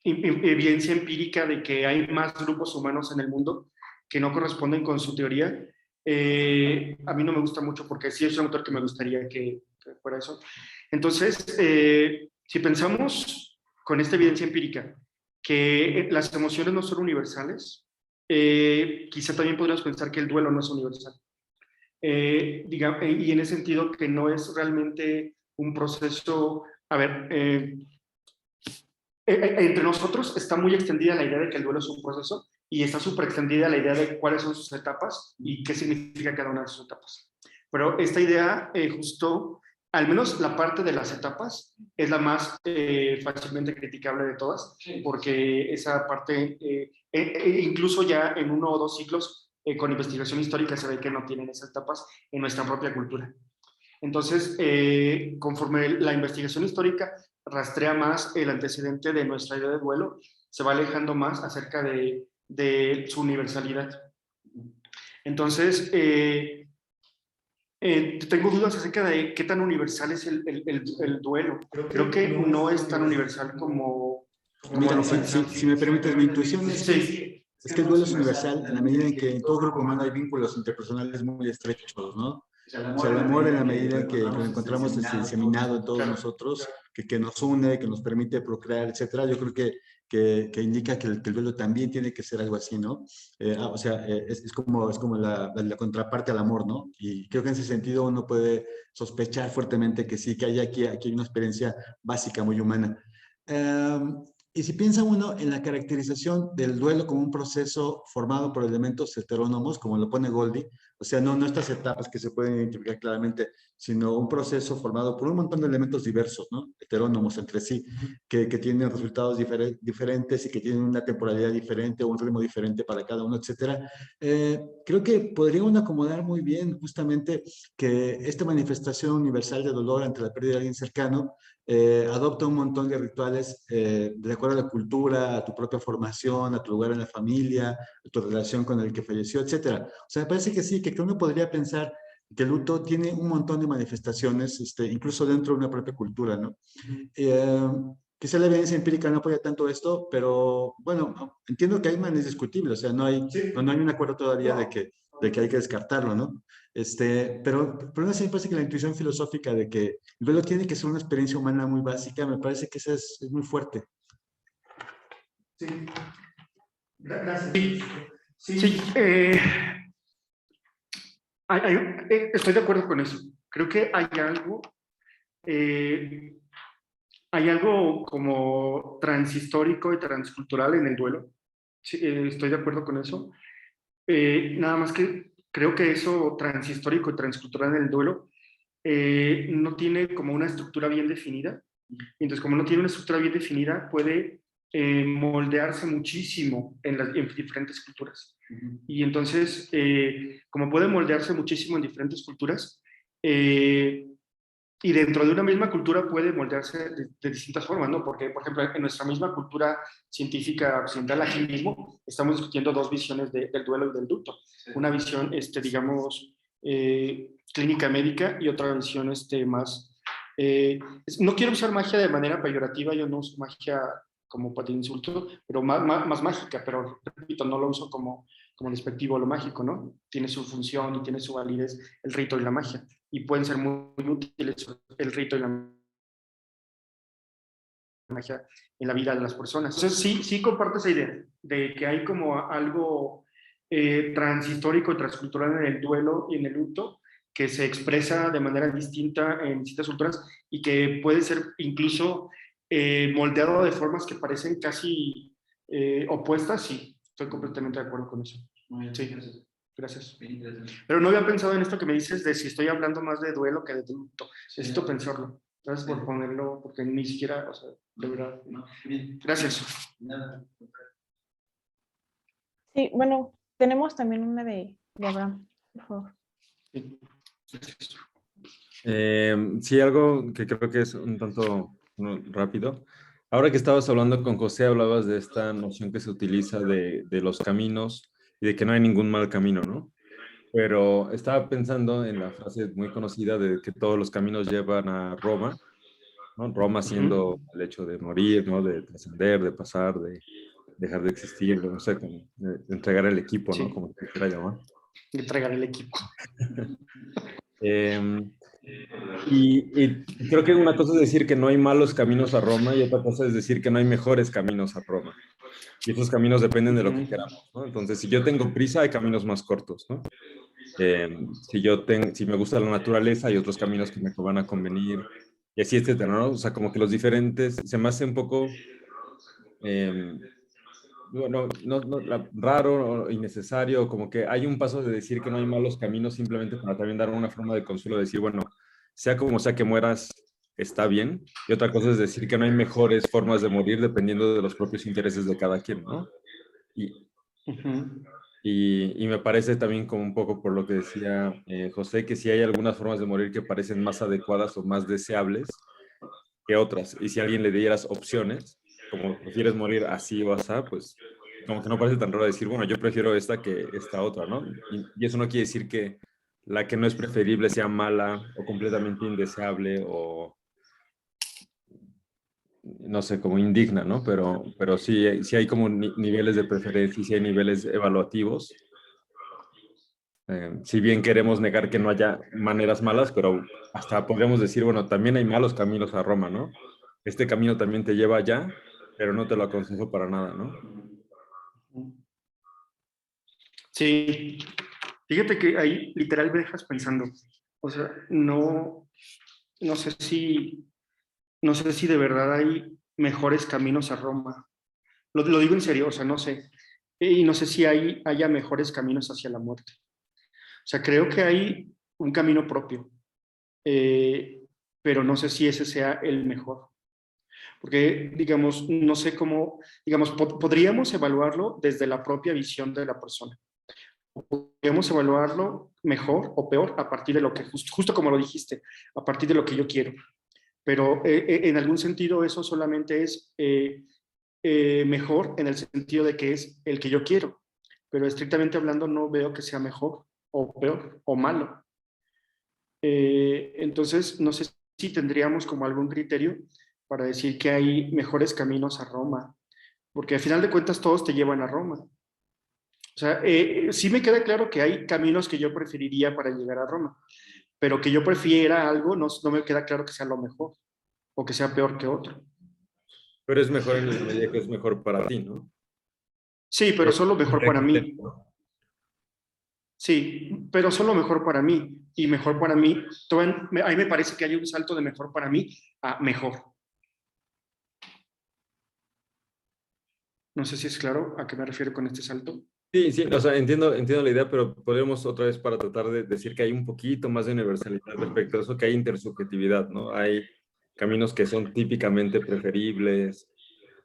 evidencia empírica de que hay más grupos humanos en el mundo que no corresponden con su teoría, a mí no me gusta mucho porque sí es un autor que me gustaría que fuera eso. Entonces, si pensamos con esta evidencia empírica que las emociones no son universales, quizá también podríamos pensar que el duelo no es universal. Y en ese sentido que no es realmente un proceso, a ver, entre nosotros está muy extendida la idea de que el duelo es un proceso y está súper extendida la idea de cuáles son sus etapas y qué significa cada una de sus etapas. Pero esta idea justo, al menos la parte de las etapas, es la más fácilmente criticable de todas, porque esa parte, incluso ya en 1 o 2 ciclos, con investigación histórica se ve que no tienen esas etapas en nuestra propia cultura. Entonces, conforme la investigación histórica rastrea más el antecedente de nuestra idea de duelo, se va alejando más acerca de su universalidad. Entonces, tengo dudas acerca de qué tan universal es el duelo. Creo que no es tan universal como Mira, lo pensamos. si me permites, mi intuición es Sí. que el duelo es universal en la medida en que en todo grupo humano hay vínculos interpersonales muy estrechos, ¿no? O sea, el amor en la medida en que lo encontramos diseminado en todos nosotros, que nos une, que nos permite procrear, etcétera, yo creo que indica que el duelo también tiene que ser algo así, ¿no? O sea, es como la contraparte al amor, ¿no? Y creo que en ese sentido uno puede sospechar fuertemente que sí, que hay aquí hay una experiencia básica, muy humana. Y si piensa uno en la caracterización del duelo como un proceso formado por elementos heterónomos, como lo pone Goldie, o sea, no estas etapas que se pueden identificar claramente, sino un proceso formado por un montón de elementos diversos, ¿no? Heterónomos entre sí, que tienen resultados diferentes y que tienen una temporalidad diferente o un ritmo diferente para cada uno, etcétera. Creo que podría uno acomodar muy bien justamente que esta manifestación universal de dolor ante la pérdida de alguien cercano adopta un montón de rituales de acuerdo a la cultura, a tu propia formación, a tu lugar en la familia, a tu relación con el que falleció, etcétera. O sea, me parece que sí, que uno podría pensar que el luto tiene un montón de manifestaciones, incluso dentro de una propia cultura, ¿no? Eh, Quizá la evidencia empírica no apoya tanto esto, pero bueno, no, entiendo que Ayman es discutible, o sea, no hay un acuerdo todavía de que hay que descartarlo, ¿no? Pero aún así me parece que la intuición filosófica de que el duelo tiene que ser una experiencia humana muy básica, me parece que esa es muy fuerte. Sí, gracias. Sí, estoy de acuerdo con eso. Creo que hay algo como transhistórico y transcultural en el duelo. Sí, estoy de acuerdo con eso. Nada más que creo que eso transhistórico y transcultural en el duelo no tiene como una estructura bien definida. Y entonces, como no tiene una estructura bien definida, puede moldearse muchísimo en diferentes culturas. Y entonces, como puede moldearse muchísimo en diferentes culturas, y dentro de una misma cultura puede moldearse de distintas formas, ¿no? Porque, por ejemplo, en nuestra misma cultura científica occidental, aquí mismo, estamos discutiendo dos visiones del duelo y del luto. Una visión, digamos, clínica médica y otra visión más... no quiero usar magia de manera peyorativa, yo no uso magia como para insulto, pero más mágica, pero repito, no lo uso como despectivo lo mágico, ¿no? Tiene su función y tiene su validez el rito y la magia, y pueden ser muy útiles el rito y la magia en la vida de las personas. Entonces sí comparto esa idea de que hay como algo transhistórico y transcultural en el duelo y en el luto que se expresa de manera distinta en distintas culturas y que puede ser incluso moldeado de formas que parecen casi opuestas. Sí, estoy completamente de acuerdo con eso. Sí, gracias. Pero no había pensado en esto que me dices de si estoy hablando más de duelo que de luto. Necesito pensarlo. Gracias por ponerlo, porque ni siquiera, o sea, de verdad. Gracias. Sí, bueno, tenemos también una de Abraham, por favor. Sí, algo que creo que es un tanto rápido. Ahora que estabas hablando con José, hablabas de esta noción que se utiliza de los caminos y de que no hay ningún mal camino, ¿no? Pero estaba pensando en la frase muy conocida de que todos los caminos llevan a Roma, ¿no? Roma siendo el hecho de morir, ¿no? De trascender, de pasar, de dejar de existir, no sé, como de entregar el equipo, ¿no? Sí. Como se quiera llamar. De entregar el equipo. Y creo que una cosa es decir que no hay malos caminos a Roma y otra cosa es decir que no hay mejores caminos a Roma. Y esos caminos dependen de lo que queramos, ¿no? Entonces, si yo tengo prisa, hay caminos más cortos, ¿no? Si me gusta la naturaleza, hay otros caminos que me van a convenir, y así, etcétera, ¿no? O sea, como que los diferentes, se me hace un poco, bueno, raro o innecesario, como que hay un paso de decir que no hay malos caminos simplemente para también dar una forma de consuelo, de decir, bueno, sea como sea que mueras, está bien, y otra cosa es decir que no hay mejores formas de morir dependiendo de los propios intereses de cada quien, ¿no? Y, y me parece también como un poco por lo que decía José, que sí hay algunas formas de morir que parecen más adecuadas o más deseables que otras. Y si a alguien le dieras opciones, como prefieres morir así o así, pues como que no parece tan raro decir, bueno, yo prefiero esta que esta otra, ¿no? Y eso no quiere decir que la que no es preferible sea mala o completamente indeseable o no sé, como indigna, ¿no? Pero sí hay como niveles de preferencia y sí hay niveles evaluativos Si bien queremos negar que no haya maneras malas, pero hasta podríamos decir, bueno, también hay malos caminos a Roma, ¿no? Este camino también te lleva allá, pero no te lo aconsejo para nada, ¿no? Sí, fíjate que ahí literal me dejas pensando, o sea, no sé si de verdad hay mejores caminos a Roma. Lo digo en serio, o sea, no sé. Y no sé si haya mejores caminos hacia la muerte. O sea, creo que hay un camino propio, eh, pero no sé si ese sea el mejor. Porque, digamos, no sé cómo, digamos, podríamos evaluarlo desde la propia visión de la persona. Podríamos evaluarlo mejor o peor a partir de lo que, justo como lo dijiste, a partir de lo que yo quiero. Pero en algún sentido eso solamente es mejor en el sentido de que es el que yo quiero. Pero estrictamente hablando no veo que sea mejor o peor o malo. Entonces, no sé si tendríamos como algún criterio para decir que hay mejores caminos a Roma, porque al final de cuentas todos te llevan a Roma. O sea, sí me queda claro que hay caminos que yo preferiría para llegar a Roma, pero que yo prefiera algo no me queda claro que sea lo mejor o que sea peor que otro. Pero es mejor en la medida que es mejor para ti, ¿no? Sí, pero solo mejor para mí. ¿No? Sí, pero solo mejor para mí. Y mejor para mí, ahí me parece que hay un salto de mejor para mí a mejor. No sé si es claro a qué me refiero con este salto. Sí, sí, o sea, entiendo la idea, pero podríamos otra vez para tratar de decir que hay un poquito más de universalidad respecto a eso, que hay intersubjetividad, ¿no? Hay caminos que son típicamente preferibles.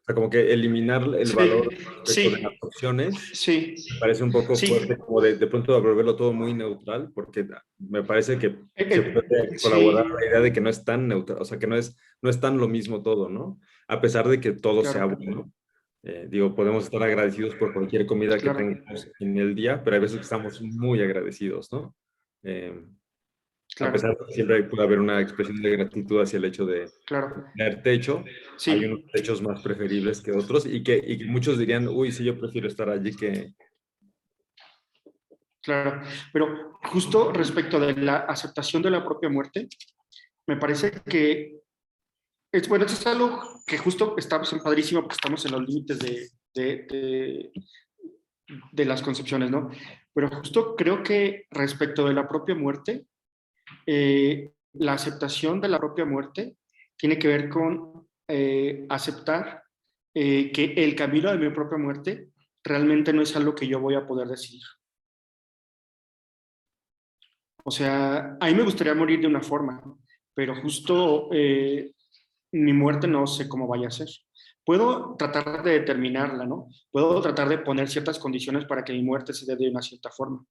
O sea, como que eliminar el valor Sí, respecto de las sí, opciones sí, me parece un poco fuerte, sí. como de pronto volverlo todo muy neutral, porque me parece que se puede colaborar Sí, la idea de que no es tan neutral, o sea, que no es tan lo mismo todo, ¿no? A pesar de que todo sea claro, bueno. Digo, podemos estar agradecidos por cualquier comida que claro, tengamos en el día, pero hay veces que estamos muy agradecidos, ¿no? Eh, a pesar claro, de que siempre puede haber una expresión de gratitud hacia el hecho de claro. tener techo, hay unos Sí, techos más preferibles que otros y que muchos dirían, uy, sí, yo prefiero estar allí que... claro. Pero justo respecto de la aceptación de la propia muerte, me parece que bueno, esto es algo que justo está padrísimo porque estamos en los límites de las concepciones, ¿no? Pero justo creo que respecto de la propia muerte, la aceptación de la propia muerte tiene que ver con aceptar que el camino de mi propia muerte realmente no es algo que yo voy a poder decidir. O sea, a mí me gustaría morir de una forma, ¿no? Pero justo mi muerte no sé cómo vaya a ser. Puedo tratar de determinarla, ¿no? Puedo tratar de poner ciertas condiciones para que mi muerte se dé de una cierta forma.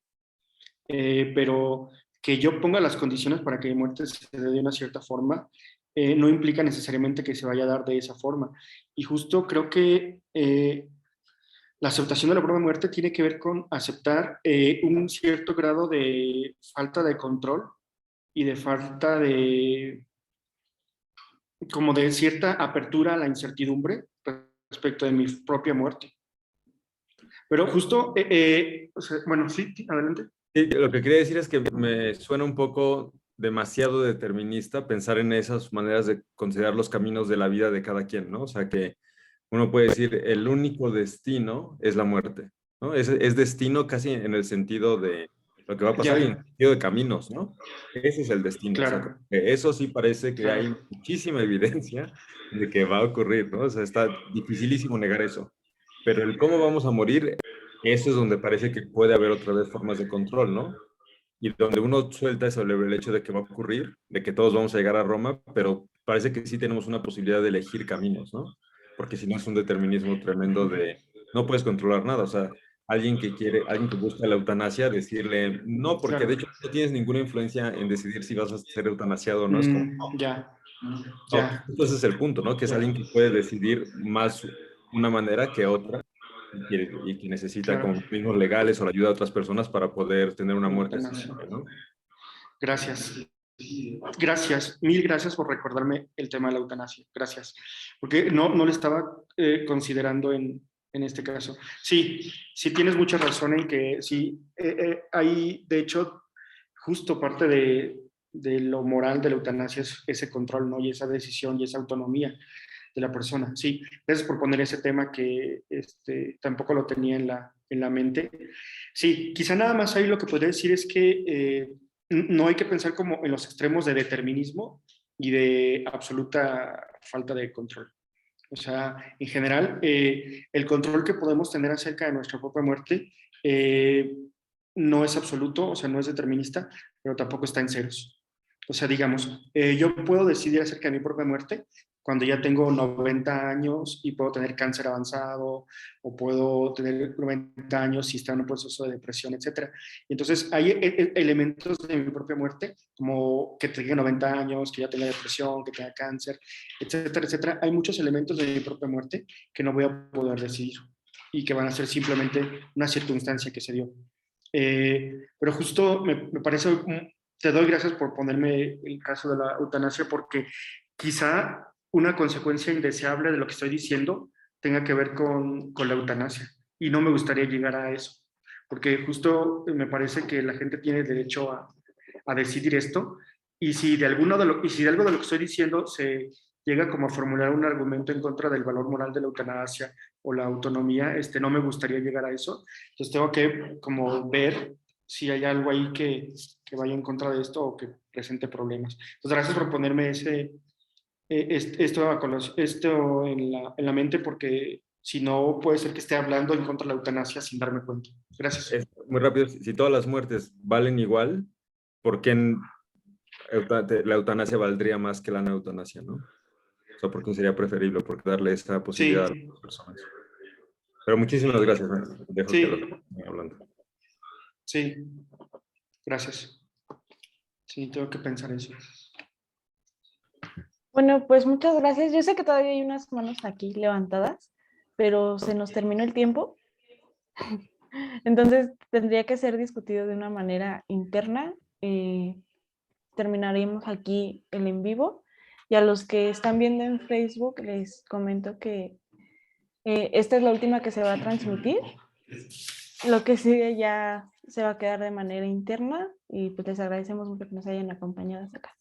Pero que yo ponga las condiciones para que mi muerte se dé de una cierta forma no implica necesariamente que se vaya a dar de esa forma. Y justo creo que la aceptación de la propia muerte tiene que ver con aceptar un cierto grado de falta de control y de falta de, como de cierta apertura a la incertidumbre respecto de mi propia muerte. Pero justo, o sea, bueno, sí, adelante. Sí, lo que quería decir es que me suena un poco demasiado determinista pensar en esas maneras de considerar los caminos de la vida de cada quien, ¿no? O sea, que uno puede decir el único destino es la muerte, ¿no? Es destino casi en el sentido de lo que va a pasar y en el Ya, sentido de caminos, ¿no? Ese es el destino, o sea, como claro, que eso sí parece que hay claro, muchísima evidencia de que va a ocurrir, ¿no? O sea, está dificilísimo negar eso. Pero el cómo vamos a morir, eso es donde parece que puede haber otra vez formas de control, ¿no? Y donde uno suelta sobre el hecho de que va a ocurrir, de que todos vamos a llegar a Roma, pero parece que sí tenemos una posibilidad de elegir caminos, ¿no? Porque si no es un determinismo tremendo de no puedes controlar nada, o sea, alguien que busca la eutanasia, decirle no, porque de claro. hecho no tienes ninguna influencia en decidir si vas a ser eutanasiado o no, es como, Ya, no, ya, entonces es el punto, ¿no? Que es ya, alguien que puede decidir más una manera que otra y que necesita claro. como mecanismos legales o la ayuda de otras personas para poder tener una muerte Eutanasia. asequible, ¿no? Gracias. Gracias, mil gracias por recordarme el tema de la eutanasia. Gracias. Porque no lo estaba considerando en este caso. Sí, sí tienes mucha razón en que sí, hay, de hecho, justo parte de lo moral de la eutanasia es ese control, ¿no? Y esa decisión y esa autonomía de la persona. Sí, gracias por poner ese tema que tampoco lo tenía en la mente. Sí, quizá nada más ahí lo que podría decir es que no hay que pensar como en los extremos de determinismo y de absoluta falta de control. O sea, en general, el control que podemos tener acerca de nuestra propia muerte no es absoluto, o sea, no es determinista, pero tampoco está en ceros. O sea, digamos, yo puedo decidir acerca de mi propia muerte cuando ya tengo 90 años y puedo tener cáncer avanzado, o puedo tener 90 años y estar en un proceso de depresión, etc. Entonces, hay elementos de mi propia muerte, como que tenga 90 años, que ya tenga depresión, que tenga cáncer, etcétera, etcétera. Hay muchos elementos de mi propia muerte que no voy a poder decidir y que van a ser simplemente una circunstancia que se dio. Pero justo me parece, te doy gracias por ponerme el caso de la eutanasia, porque quizá una consecuencia indeseable de lo que estoy diciendo tenga que ver con la eutanasia. Y no me gustaría llegar a eso, porque justo me parece que la gente tiene derecho a decidir esto. Y si de algo de lo que estoy diciendo se llega como a formular un argumento en contra del valor moral de la eutanasia o la autonomía, no me gustaría llegar a eso. Entonces tengo que como ver si hay algo ahí que vaya en contra de esto o que presente problemas. Entonces, gracias por ponerme esto en la mente, porque si no puede ser que esté hablando en contra de la eutanasia sin darme cuenta. Gracias. Muy rápido, si todas las muertes valen igual, ¿por qué la eutanasia valdría más que la no eutanasia, no? O sea, ¿por qué sería preferible? ¿Por qué darle esa posibilidad a Sí, las personas? Pero muchísimas gracias, ¿no? Dejo que lo sí, sigan hablando. sí. Gracias. Sí, tengo que pensar eso. Bueno, pues muchas gracias. Yo sé que todavía hay unas manos aquí levantadas, pero se nos terminó el tiempo. Entonces tendría que ser discutido de una manera interna. Terminaremos aquí el en vivo. Y a los que están viendo en Facebook les comento que esta es la última que se va a transmitir. Lo que sigue ya se va a quedar de manera interna y pues les agradecemos mucho que nos hayan acompañado hasta acá.